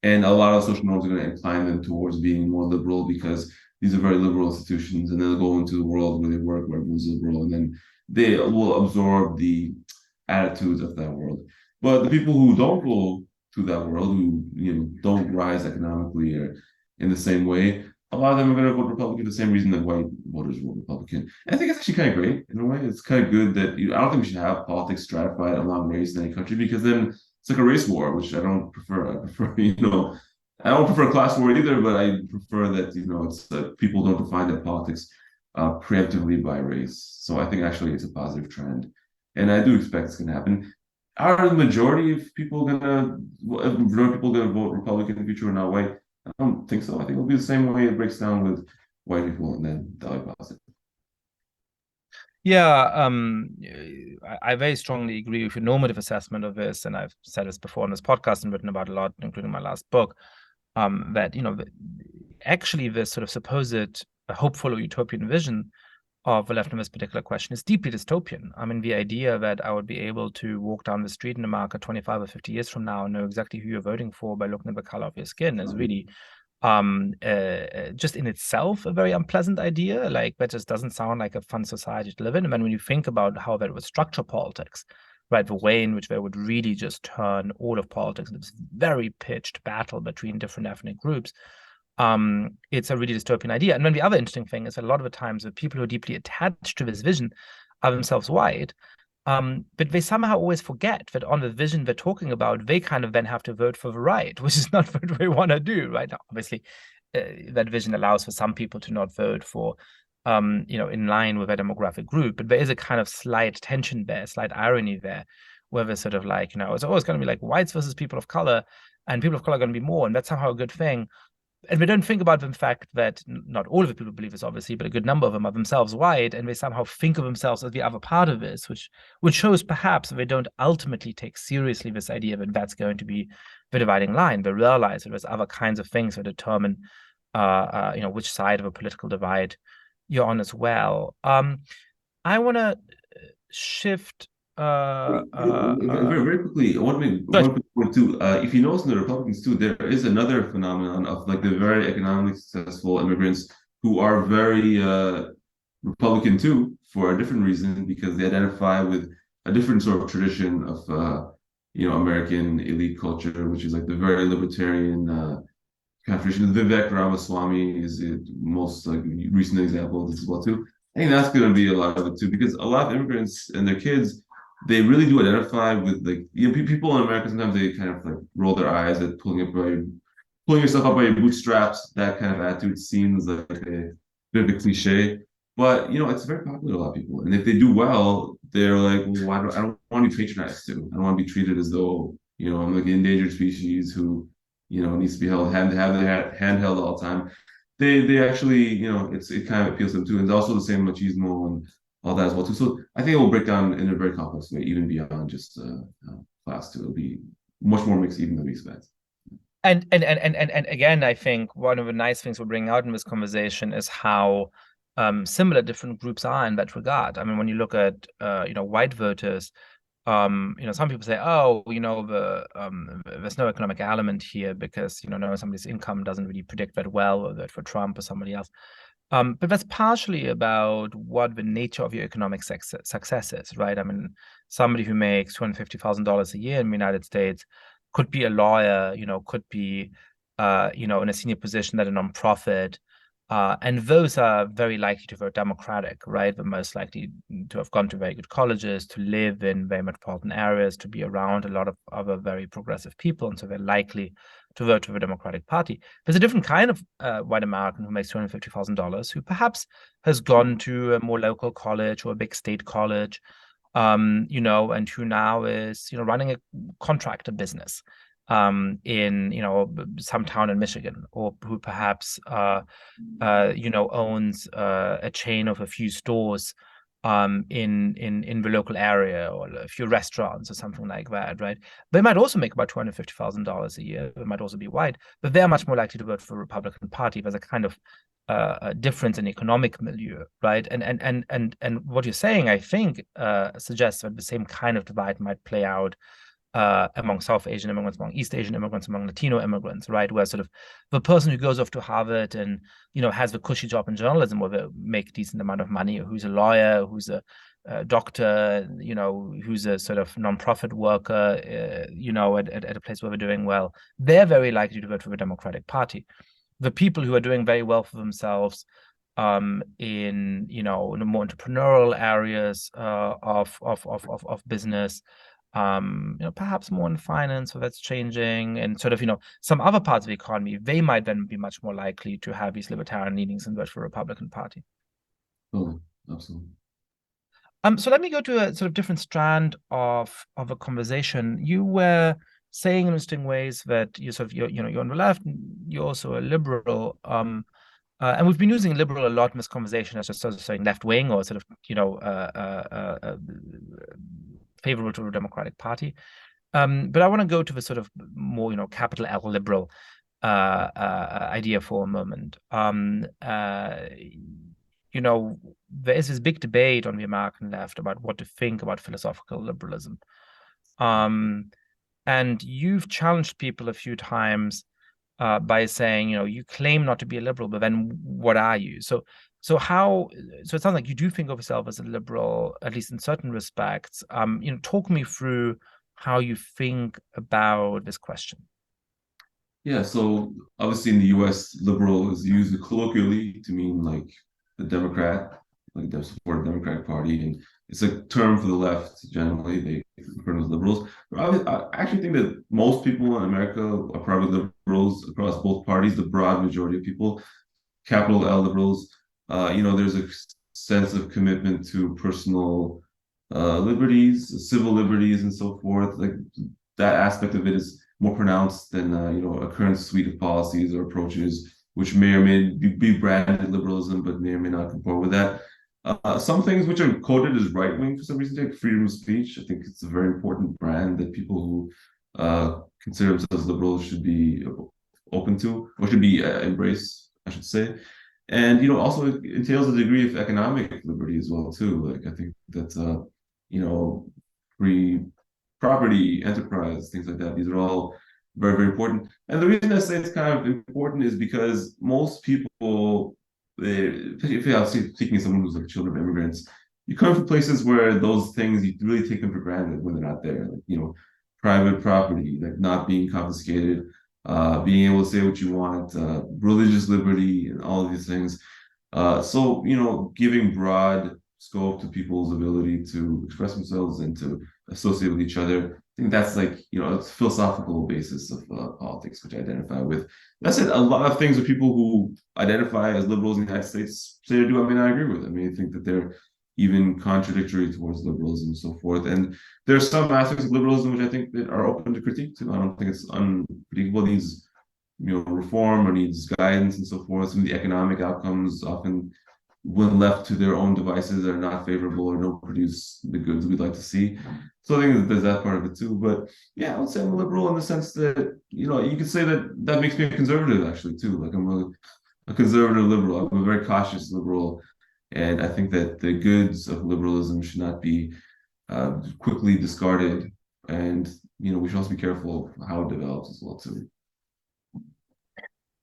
And a lot of social norms are going to incline them towards being more liberal because these are very liberal institutions, and they'll go into the world where they work, where everyone's liberal, and then they will absorb the attitudes of that world. But the people who don't go to that world, who don't rise economically or in the same way, a lot of them are going to vote Republican for the same reason that white voters vote Republican. And I think it's actually kind of great in a way. It's kind of good that I don't think we should have politics stratified along race in any country because then it's like a race war, which I don't prefer. I prefer, I don't prefer a class war either, but I prefer that it's people don't define their politics preemptively by race. So I think actually it's a positive trend, and I do expect it's going to happen. Are the majority of people gonna vote Republican in the future or not white? I don't think so. I think it'll be the same way it breaks down with white people and then the opposite. Yeah, I very strongly agree with your normative assessment of this, and I've said this before on this podcast and written about a lot, including my last book. That actually this sort of supposed hopeful or utopian vision of the left on this particular question is deeply dystopian. I mean, the idea that I would be able to walk down the street in America 25 or 50 years from now and know exactly who you're voting for by looking at the color of your skin is really just in itself a very unpleasant idea. Like, that just doesn't sound like a fun society to live in. And then when you think about how that would structure politics, right, the way in which they would really just turn all of politics into this very pitched battle between different ethnic groups, it's a really dystopian idea. And then the other interesting thing is that a lot of the times the people who are deeply attached to this vision are themselves white, but they somehow always forget that on the vision they're talking about, they kind of then have to vote for the right, which is not what they want to do, right? Now, obviously, that vision allows for some people to not vote for, in line with their demographic group, but there is a kind of slight tension there, slight irony there, where they're sort of like, it's always going to be like whites versus people of color, and people of color are going to be more, and that's somehow a good thing. And we don't think about the fact that not all of the people believe this, obviously, but a good number of them are themselves white, and they somehow think of themselves as the other part of this, which shows perhaps that they don't ultimately take seriously this idea that that's going to be the dividing line. They realize that there's other kinds of things that determine, which side of a political divide you're on as well. I want to shift. Very, very quickly, I want to make one quick point too. If you notice in the Republicans too, there is another phenomenon of like the very economically successful immigrants who are very Republican too, for a different reason, because they identify with a different sort of tradition of American elite culture, which is like the very libertarian kind of tradition. Vivek Ramaswamy is the most recent example of this as well too. I think that's going to be a lot of it too, because a lot of immigrants and their kids, they really do identify with people in America. Sometimes they kind of like roll their eyes at pulling up very pulling yourself up by your bootstraps, that kind of attitude seems like a bit of a cliche. But it's very popular with a lot of people. And if they do well, they're like, well, I don't want to be patronized to. I don't want to be treated as though, I'm like an endangered species who, needs to be have their hand held all the time. They actually, it kind of appeals to them too. And it's also the same machismo and all that as well too. So I think it will break down in a very complex way, even beyond just class too. It'll be much more mixed even than we expect. And again, I think one of the nice things we're bringing out in this conversation is how similar different groups are in that regard. I mean, when you look at white voters, some people say, oh, there's no economic element here because somebody's income doesn't really predict that well, or that for Trump or somebody else. But that's partially about what the nature of your economic success is, right? I mean, somebody who makes $250,000 a year in the United States could be a lawyer, could be, in a senior position at a nonprofit. And those are very likely to vote Democratic, right? They're most likely to have gone to very good colleges, to live in very metropolitan areas, to be around a lot of other very progressive people. And so they're likely to vote for the Democratic Party. There's a different kind of white American who makes $250,000, who perhaps has gone to a more local college or a big state college, and who now is, running a contractor business in, some town in Michigan, or who perhaps, owns a chain of a few stores in the local area, or a few restaurants or something like that, right? They might also make about $250,000 a year. They might also be white, but they're much more likely to vote for the Republican Party. There's a kind of a difference in economic milieu, right? And what you're saying, I think, suggests that the same kind of divide might play out among South Asian immigrants, among East Asian immigrants, among Latino immigrants, right? Where sort of the person who goes off to Harvard and, has the cushy job in journalism, where they make a decent amount of money, or who's a lawyer, who's a doctor, who's a sort of nonprofit worker, at a place where they're doing well, they're very likely to vote for the Democratic Party. The people who are doing very well for themselves in the more entrepreneurial areas of business, perhaps more in finance, so that's changing, and sort of some other parts of the economy, they might then be much more likely to have these libertarian leanings and vote for the Republican Party. Oh, absolutely. So let me go to a sort of different strand of a conversation. You were saying in interesting ways that you're on the left, you're also a liberal, and we've been using liberal a lot in this conversation as just sort of saying left wing, or sort of favorable to the Democratic Party. But I want to go to the sort of more capital L liberal idea for a moment. There is this big debate on the American left about what to think about philosophical liberalism. And you've challenged people a few times by saying, you claim not to be a liberal, but then what are you? So it sounds like you do think of yourself as a liberal, at least in certain respects. Talk me through how you think about this question. Yeah, so obviously in the US, liberal is used colloquially to mean like the Democrat, like they support the Democratic Party, and it's a term for the left generally. They refer to as liberals. But I actually think that most people in America are probably liberals across both parties. The broad majority of people, capital L liberals. There's a sense of commitment to personal liberties, civil liberties, and so forth. Like that aspect of it is more pronounced than a current suite of policies or approaches, which may or may be branded liberalism, but may or may not comport with that. Some things which are coded as right wing for some reason, like freedom of speech. I think it's a very important brand that people who consider themselves liberals should be open to, or should be embraced, I should say. And also it entails a degree of economic liberty as well too. Like I think that free property, enterprise, things like that. These are all very, very important. And the reason I say it's kind of important is because most people, if you're thinking of someone who's like children of immigrants, you come from places where those things, you really take them for granted when they're not there. Like, private property, like not being confiscated, being able to say what you want, religious liberty, and all of these things. So, giving broad scope to people's ability to express themselves and to associate with each other. think that's like, it's a philosophical basis of politics, which I identify with. That said, a lot of things that people who identify as liberals in the United States say to do, I mean, I agree with. I mean, I think that they're even contradictory towards liberalism and so forth. And there are some aspects of liberalism which I think that are open to critique too. I don't think it's uncritiquable. It needs, reform or needs guidance and so forth. Some of the economic outcomes often, when left to their own devices, are not favorable or don't produce the goods we'd like to see. So I think that there's that part of it too. But yeah, I would say I'm a liberal in the sense that, you could say that makes me a conservative actually too. Like I'm a conservative liberal. I'm a very cautious liberal. And I think that the goods of liberalism should not be quickly discarded. And, we should also be careful of how it develops as well too.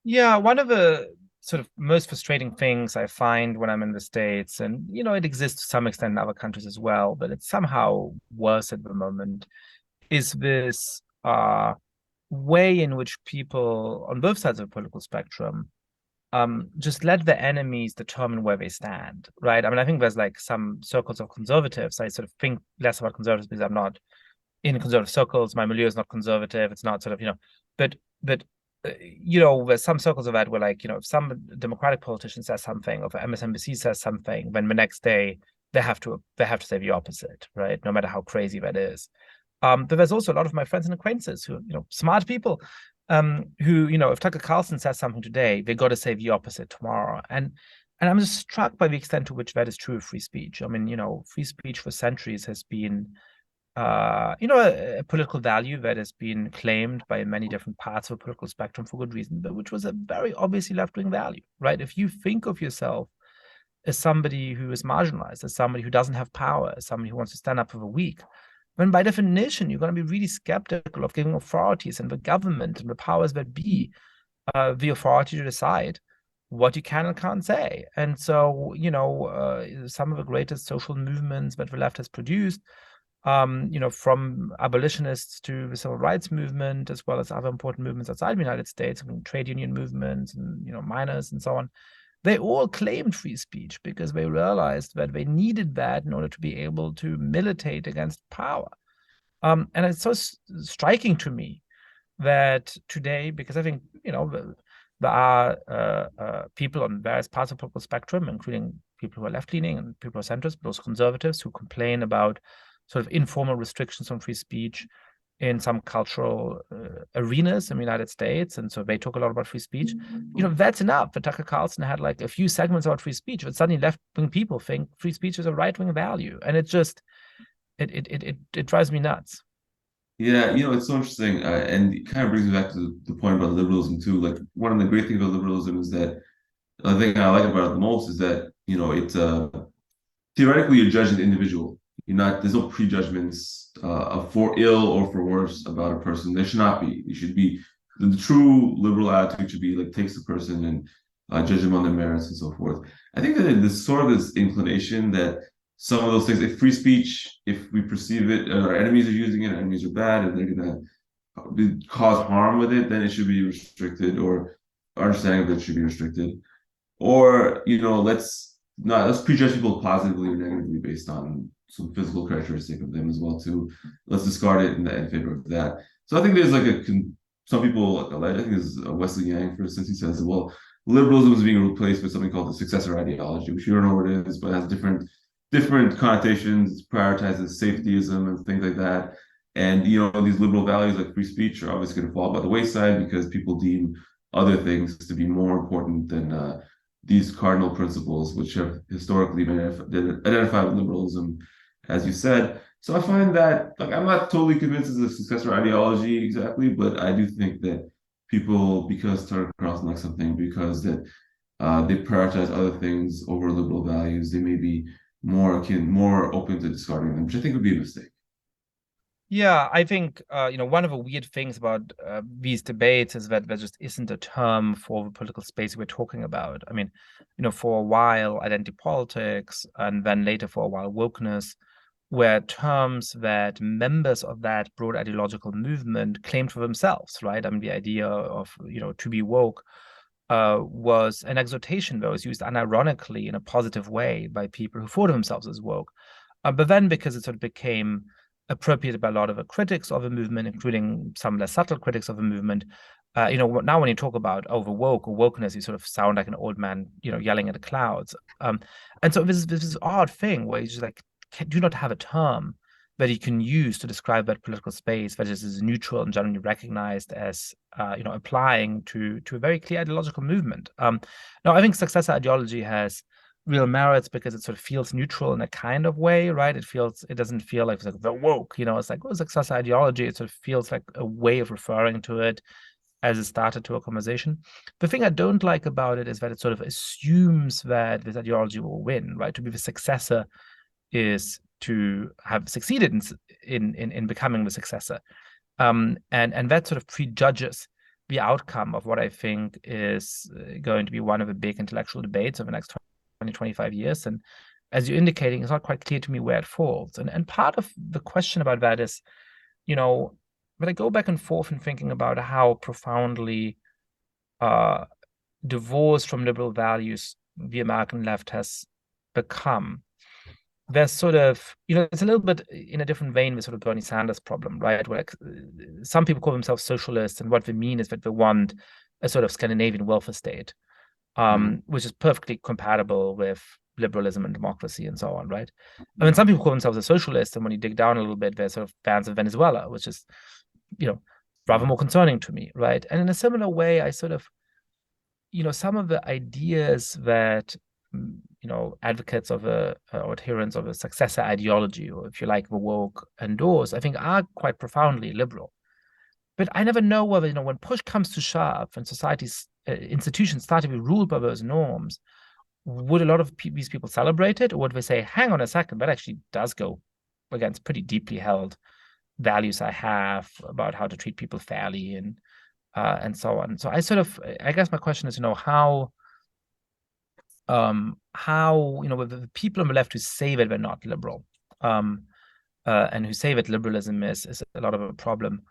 Yeah, one of the sort of most frustrating things I find when I'm in the States, and it exists to some extent in other countries as well, but it's somehow worse at the moment, is this way in which people on both sides of the political spectrum just let the enemies determine where they stand, right? I mean, I think there's like some circles of conservatives. I sort of think less about conservatives because I'm not in conservative circles. My milieu is not conservative. It's not sort of, but there's some circles of that where, like, if some Democratic politician says something, or if MSNBC says something, then the next day they have to say the opposite, right? No matter how crazy that is. But there's also a lot of my friends and acquaintances who, smart people, who, if Tucker Carlson says something today, they got to say the opposite tomorrow. And I'm just struck by the extent to which that is true of free speech. I mean, free speech for centuries has been a political value that has been claimed by many different parts of the political spectrum for good reason, but which was a very obviously left-wing value, right? If you think of yourself as somebody who is marginalized, as somebody who doesn't have power, as somebody who wants to stand up for the weak, then by definition, you're going to be really skeptical of giving authorities and the government and the powers that be the authority to decide what you can and can't say. And so, some of the greatest social movements that the left has produced, from abolitionists to the civil rights movement, as well as other important movements outside the United States, trade union movements and, miners and so on, they all claimed free speech because they realized that they needed that in order to be able to militate against power. And it's so striking to me that today, because I think, there are people on various parts of the political spectrum, including people who are left-leaning and people who are centrist, but also conservatives, who complain about sort of informal restrictions on free speech in some cultural arenas in the United States. And so they talk a lot about free speech. That's enough. But Tucker Carlson had like a few segments about free speech, but suddenly left-wing people think free speech is a right-wing value. And it just, it drives me nuts. Yeah, it's so interesting, and it kind of brings me back to the point about liberalism too. Like one of the great things about liberalism is that the thing I like about it the most is that it's theoretically you're judging the individual. There's no prejudgments for ill or for worse about a person. There should not be. You should be the true liberal attitude should be like takes the person and judge them on their merits and so forth. I think that there's sort of this inclination that some of those things, if free speech, if we perceive it, our enemies are using it, our enemies are bad, and they're going to cause harm with it, then it should be restricted, or our understanding of it should be restricted. Or, let's prejudge people positively or negatively based on some physical characteristic of them as well, too. Let's discard it in favor of that. So I think there's like some people, I think there's Wesley Yang, for instance, he says, well, liberalism is being replaced with something called the successor ideology, which you don't know what it is, but it has different connotations, prioritizes safetyism and things like that. And, these liberal values like free speech are obviously going to fall by the wayside because people deem other things to be more important than these cardinal principles, which have historically been identified with liberalism, as you said. So I find that, like, I'm not totally convinced it's a successor ideology exactly, but I do think that people, because Tucker Carlson likes something, because that they prioritize other things over liberal values, they may be more open to discarding them, which I think would be a mistake. Yeah, I think one of the weird things about these debates is that there just isn't a term for the political space we're talking about. I mean, for a while, identity politics, and then later for a while, wokeness, were terms that members of that broad ideological movement claimed for themselves, right? I mean, the idea of, to be woke was an exhortation that was used unironically in a positive way by people who thought of themselves as woke. But then because it sort of became appropriated by a lot of the critics of the movement, including some less subtle critics of the movement. Now when you talk about over woke or wokeness, you sort of sound like an old man, yelling at the clouds. And so this odd thing where you just like do not have a term that you can use to describe that political space that is neutral and generally recognized as applying to a very clear ideological movement. Now, I think successor ideology has real merits because it sort of feels neutral in a kind of way, right? It doesn't feel like it's like the woke, it's like, successor ideology. It sort of feels like a way of referring to it as it started to a conversation. The thing I don't like about it is that it sort of assumes that this ideology will win, right? To be the successor is to have succeeded in becoming the successor. And that sort of prejudges the outcome of what I think is going to be one of the big intellectual debates of the next 20, 25 years. And as you're indicating, it's not quite clear to me where it falls. And part of the question about that is, but I go back and forth in thinking about how profoundly divorced from liberal values the American left has become. There's sort of, it's a little bit in a different vein with sort of Bernie Sanders problem, right? Where some people call themselves socialists, and what they mean is that they want a sort of Scandinavian welfare state, which is perfectly compatible with liberalism and democracy and so on, right? I mean, some people call themselves a socialist, and when you dig down a little bit, they're sort of fans of Venezuela, which is, rather more concerning to me, right? And in a similar way, I sort of, some of the ideas that advocates of or adherents of a successor ideology, or if you like, the woke endorse, I think are quite profoundly liberal. But I never know whether, when push comes to shove and society's institutions start to be ruled by those norms, would a lot of these people celebrate it, or would they say, hang on a second, that actually does go against pretty deeply held values I have about how to treat people fairly and so on. So I guess my question is, how the people on the left who say that they're not liberal, and who say that liberalism is a lot of a problem,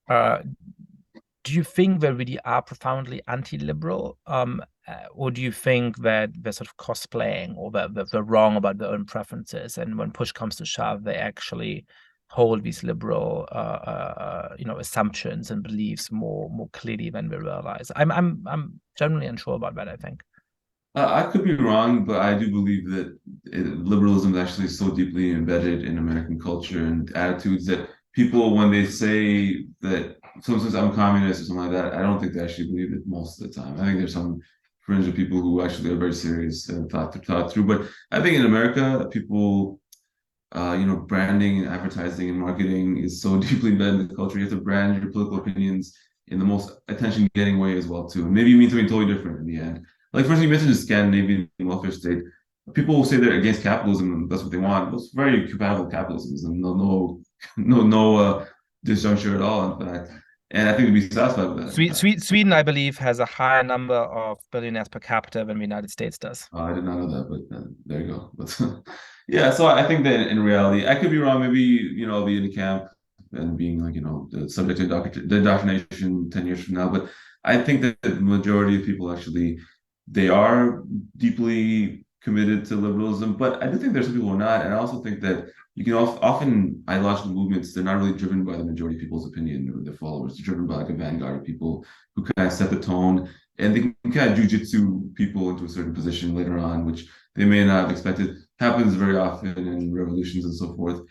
do you think they really are profoundly anti-liberal, or do you think that they're sort of cosplaying, or that they're wrong about their own preferences, and when push comes to shove, they actually hold these liberal assumptions and beliefs more clearly than we realize? I'm generally unsure about that, I think. I could be wrong, but I do believe that liberalism is actually so deeply embedded in American culture and attitudes that people, when they say that sometimes I'm communist or something like that, I don't think they actually believe it most of the time. I think there's some fringe of people who actually are very serious and thought through. But I think in America, people, branding and advertising and marketing is so deeply embedded in the culture. You have to brand your political opinions in the most attention-getting way as well, too. Maybe you mean something totally different in the end. Like, for instance, you mentioned the Scandinavian welfare state. People will say they're against capitalism and that's what they want. It's very compatible with capitalism. No disjuncture at all, in fact. And I think to be satisfied with that. Sweden, I believe, has a higher number of billionaires per capita than the United States does. I did not know that, but there you go. But yeah, so I think that in reality, I could be wrong. Maybe, I'll be in the camp and being like, the subject to indoctrination 10 years from now. But I think that the majority of people actually, they are deeply committed to liberalism, but I do think there's some people who are not. And I also think that you can often ideological movements, they're not really driven by the majority of people's opinion or their followers. They're driven by like a vanguard of people who kind of set the tone, and they can kind of jujitsu people into a certain position later on, which they may not have expected. Happens very often in revolutions and so forth.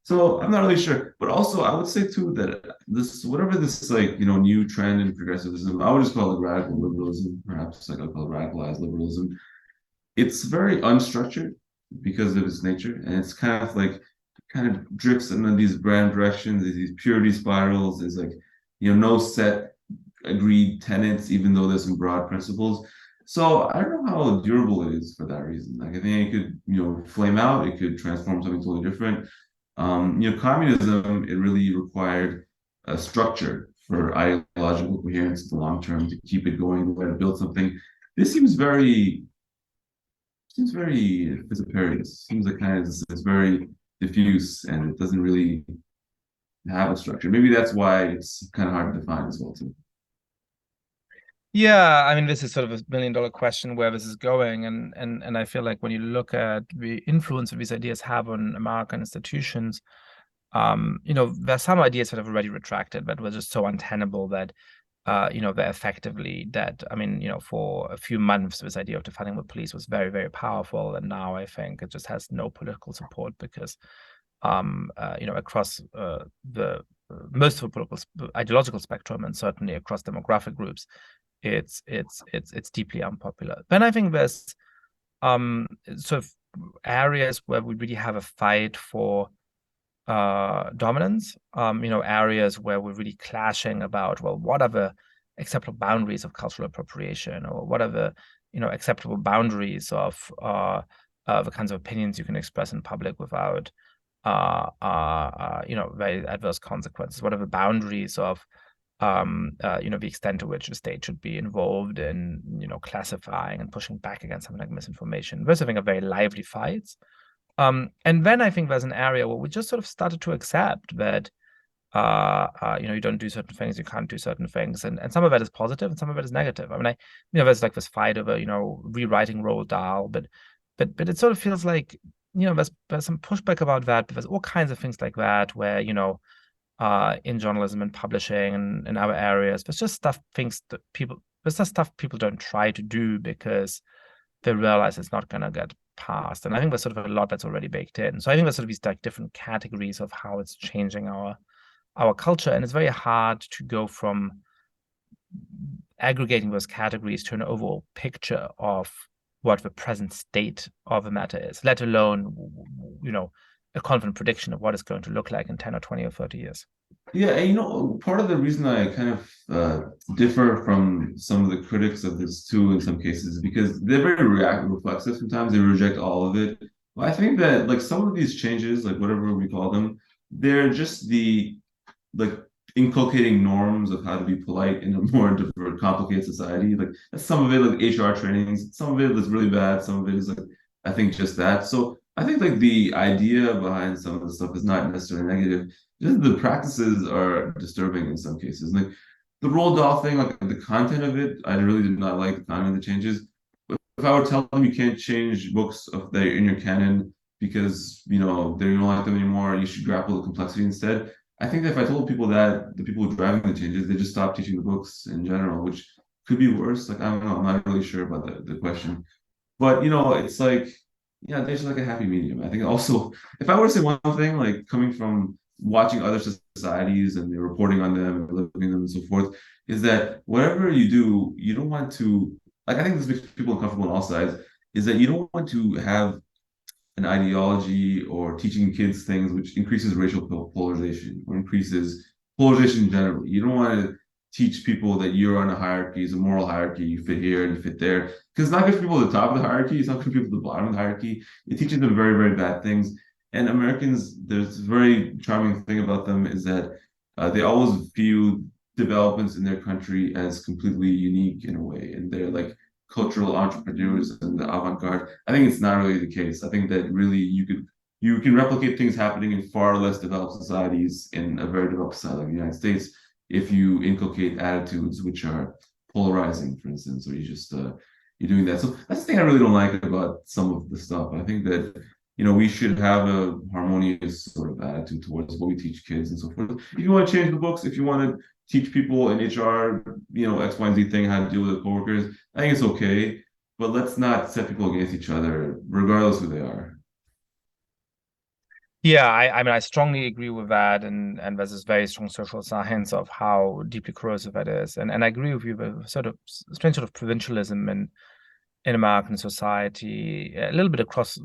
So I'm not really sure, but also I would say too that whatever this like new trend in progressivism, I would just call it radical liberalism, perhaps like I'd call it radicalized liberalism. It's very unstructured because of its nature, and it's kind of drifts into these brand directions, these purity spirals. There's like no set agreed tenets, even though there's some broad principles. So I don't know how durable it is for that reason. Like I think it could flame out, it could transform something totally different. Communism, it really required a structure for ideological coherence in the long term to keep it going, the way to build something. This seems very dissipated. Seems like kind of it's very diffuse and it doesn't really have a structure. Maybe that's why it's kind of hard to define as well too. Yeah, I mean, this is sort of a million-dollar question where this is going, and I feel like when you look at the influence that these ideas have on American institutions, there's some ideas that have already retracted, but were just so untenable that, they're effectively dead. I mean, for a few months, this idea of defunding the police was very, very powerful, and now I think it just has no political support because, across the most of the political ideological spectrum, and certainly across demographic groups, it's deeply unpopular. Then I think there's sort of areas where we really have a fight for dominance, areas where we're really clashing about, well, what are the acceptable boundaries of cultural appropriation, or what are the, acceptable boundaries of the kinds of opinions you can express in public without, very adverse consequences. What are the boundaries of, the extent to which the state should be involved in, classifying and pushing back against something like misinformation. Those, I think, are very lively fights. And then I think there's an area where we just sort of started to accept that, you don't do certain things, you can't do certain things, and some of that is positive and some of it is negative. I mean, there's like this fight over, rewriting Roald Dahl, but it sort of feels like, there's some pushback about that, but there's all kinds of things like that where, in journalism and publishing and in other areas, there's just stuff people don't try to do because they realize it's not going to get passed. And I think there's sort of a lot that's already baked in. So I think there's sort of these like different categories of how it's changing our culture. And it's very hard to go from aggregating those categories to an overall picture of what the present state of the matter is, let alone, a confident prediction of what it's going to look like in 10 or 20 or 30 years. Yeah, and part of the reason I kind of differ from some of the critics of this too in some cases is because they're very reactive, reflexive. Sometimes they reject all of it. But I think that like some of these changes, like whatever we call them, they're just the like inculcating norms of how to be polite in a more different, complicated society. Like some of it, like HR trainings, some of it is really bad. Some of it is like, I think, just that. So I think like the idea behind some of the stuff is not necessarily negative. Just the practices are disturbing in some cases. Like the Roald Dahl thing, like the content of it, I really did not like the content of the changes. But if I would tell them you can't change books of that are in your canon because they don't like them anymore, you should grapple with complexity instead. I think that if I told people that, the people who are driving the changes, they just stop teaching the books in general, which could be worse. Like I don't know, I'm not really sure about the question, but it's like, yeah, there's like a happy medium. I think also, if I were to say one thing, like coming from watching other societies and the reporting on them, living them, and so forth, is that whatever you do, you don't want to, like, I think this makes people uncomfortable on all sides, is that you don't want to have an ideology or teaching kids things which increases racial polarization or increases polarization generally. You don't want to teach people that you're on a hierarchy, it's a moral hierarchy, you fit here and you fit there. Because it's not good for people at the top of the hierarchy, it's not good for people at the bottom of the hierarchy. It teaches them very, very bad things. And Americans, there's a very charming thing about them is that they always view developments in their country as completely unique in a way. And they're like cultural entrepreneurs and the avant-garde. I think it's not really the case. I think that really you can replicate things happening in far less developed societies in a very developed society like the United States if you inculcate attitudes which are polarizing, for instance, or you're doing that. So that's the thing I really don't like about some of the stuff. I think that we should have a harmonious sort of attitude towards what we teach kids and so forth. If you want to change the books, if you want to teach people in HR, X, Y, and Z thing, how to deal with coworkers, I think it's okay. But let's not set people against each other, regardless who they are. Yeah, I mean, I strongly agree with that, and there's this very strong social science of how deeply corrosive that is, and I agree with you. The sort of strange sort of provincialism in American society, a little bit across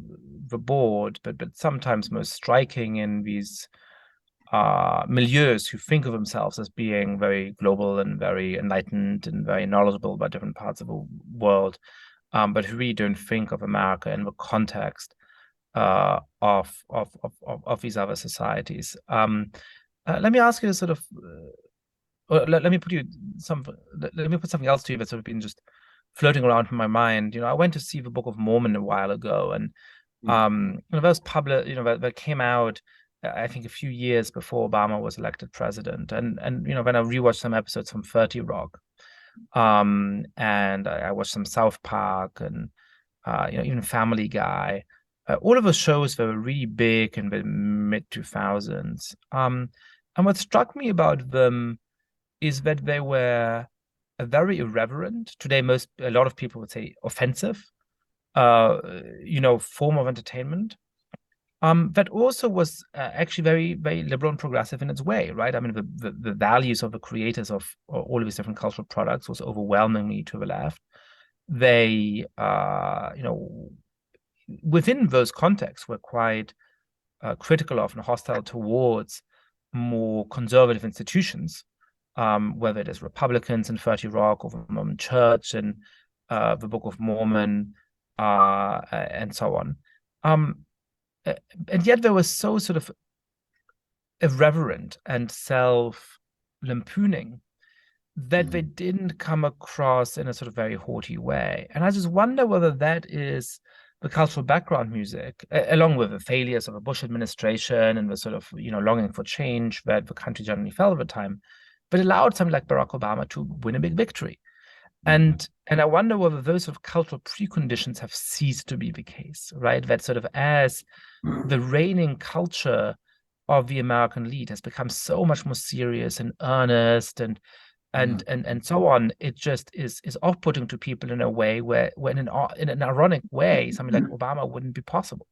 the board, but sometimes most striking in these milieus who think of themselves as being very global and very enlightened and very knowledgeable about different parts of the world, but who really don't think of America in the context of these other societies. Let me ask you sort of, let me put something else to you that's sort of been just floating around in my mind. I went to see the Book of Mormon a while ago, and that was public. That came out, I think, a few years before Obama was elected president. And when I rewatched some episodes from 30 Rock, and I watched some South Park and even Family Guy. all of those shows were really big in the mid 2000s. And what struck me about them is that they were a very irreverent, today a lot of people would say offensive, form of entertainment. That also was actually very, very liberal and progressive in its way, right? I mean, the values of the creators of all of these different cultural products was overwhelmingly to the left. They, within those contexts, were quite critical of and hostile towards more conservative institutions, whether it is Republicans in 30 Rock or the Mormon Church and the Book of Mormon, and so on. And yet they were so sort of irreverent and self-lampooning that they didn't come across in a sort of very haughty way. And I just wonder whether that is the cultural background music, along with the failures of the Bush administration and the sort of, longing for change that the country generally felt at the time, but allowed somebody like Barack Obama to win a big victory. And I wonder whether those sort of cultural preconditions have ceased to be the case, right? That sort of as the reigning culture of the American elite has become so much more serious and earnest and so on, it just is off-putting to people in a way where in an ironic way, something like Obama wouldn't be possible.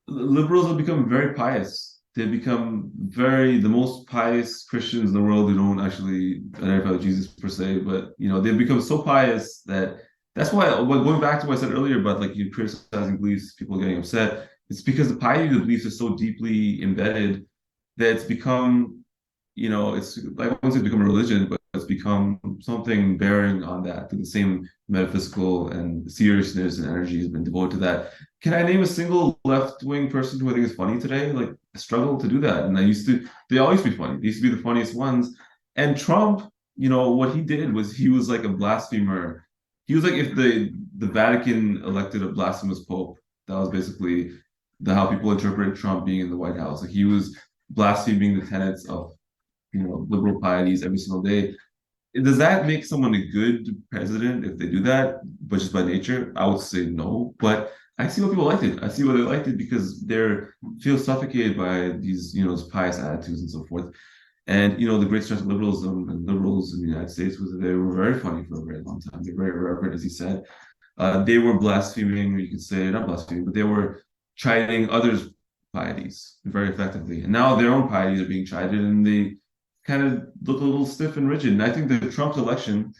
Liberals have become very pious. They become the most pious Christians in the world who don't actually identify with Jesus per se, but they've become so pious that's why, going back to what I said earlier about like you criticizing beliefs, people getting upset, it's because the piety of the beliefs is so deeply embedded that it's become, it's like, I won't say it's become a religion, but it's become something bearing on that, the same metaphysical and seriousness and energy has been devoted to that. Can I name a single left-wing person who I think is funny today? Like, I struggle to do that. And they all used to be funny. They used to be the funniest ones. And Trump, what he did was he was like a blasphemer. He was like if the Vatican elected a blasphemous pope. That was basically how people interpret Trump being in the White House. Like he was blaspheming the tenets of liberal pieties every single day. Does that make someone a good president if they do that, but just by nature? I would say no. But I see why people liked it. I see why they liked it because they feel suffocated by these, pious attitudes and so forth. And the great strength of liberalism and liberals in the United States was that they were very funny for a very long time. They're very irreverent, as he said. They were blaspheming, or you could say not blaspheming, but they were chiding others' pieties very effectively. And now their own pieties are being chided, and they kind of look a little stiff and rigid. And I think the Trump election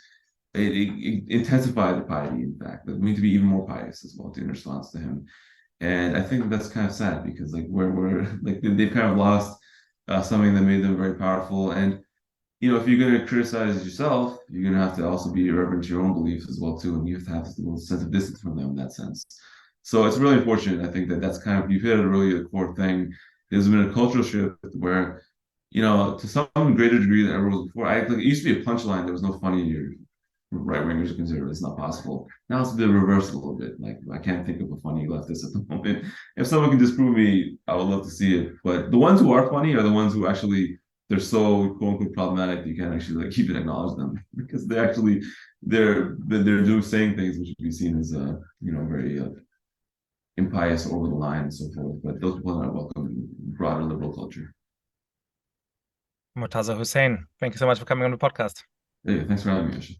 it intensified the piety. In fact, that we need to be even more pious as well in response to him. And I think that's kind of sad because like we're like they've kind of lost something that made them very powerful. And if you're going to criticize yourself, you're going to have to also be irreverent to your own beliefs as well too, and you have to have a little sense of distance from them in that sense. So it's really unfortunate. I think that's kind of, you've hit really the core thing. There's been a cultural shift where, to some greater degree than ever was before. It used to be a punchline. There was no funny right wingers or conservatives. It's not possible. Now it's the reverse a little bit. Like I can't think of a funny leftist at the moment. If someone can disprove me, I would love to see it. But the ones who are funny are the ones who actually they're so quote unquote problematic that you can't actually like keep and acknowledge them because they're doing saying things which would be seen as very impious or over the line and so forth. But those people are not welcome in broader liberal culture. Murtaza Hussain, thank you so much for coming on the podcast. Hey, thanks for having me, Yascha.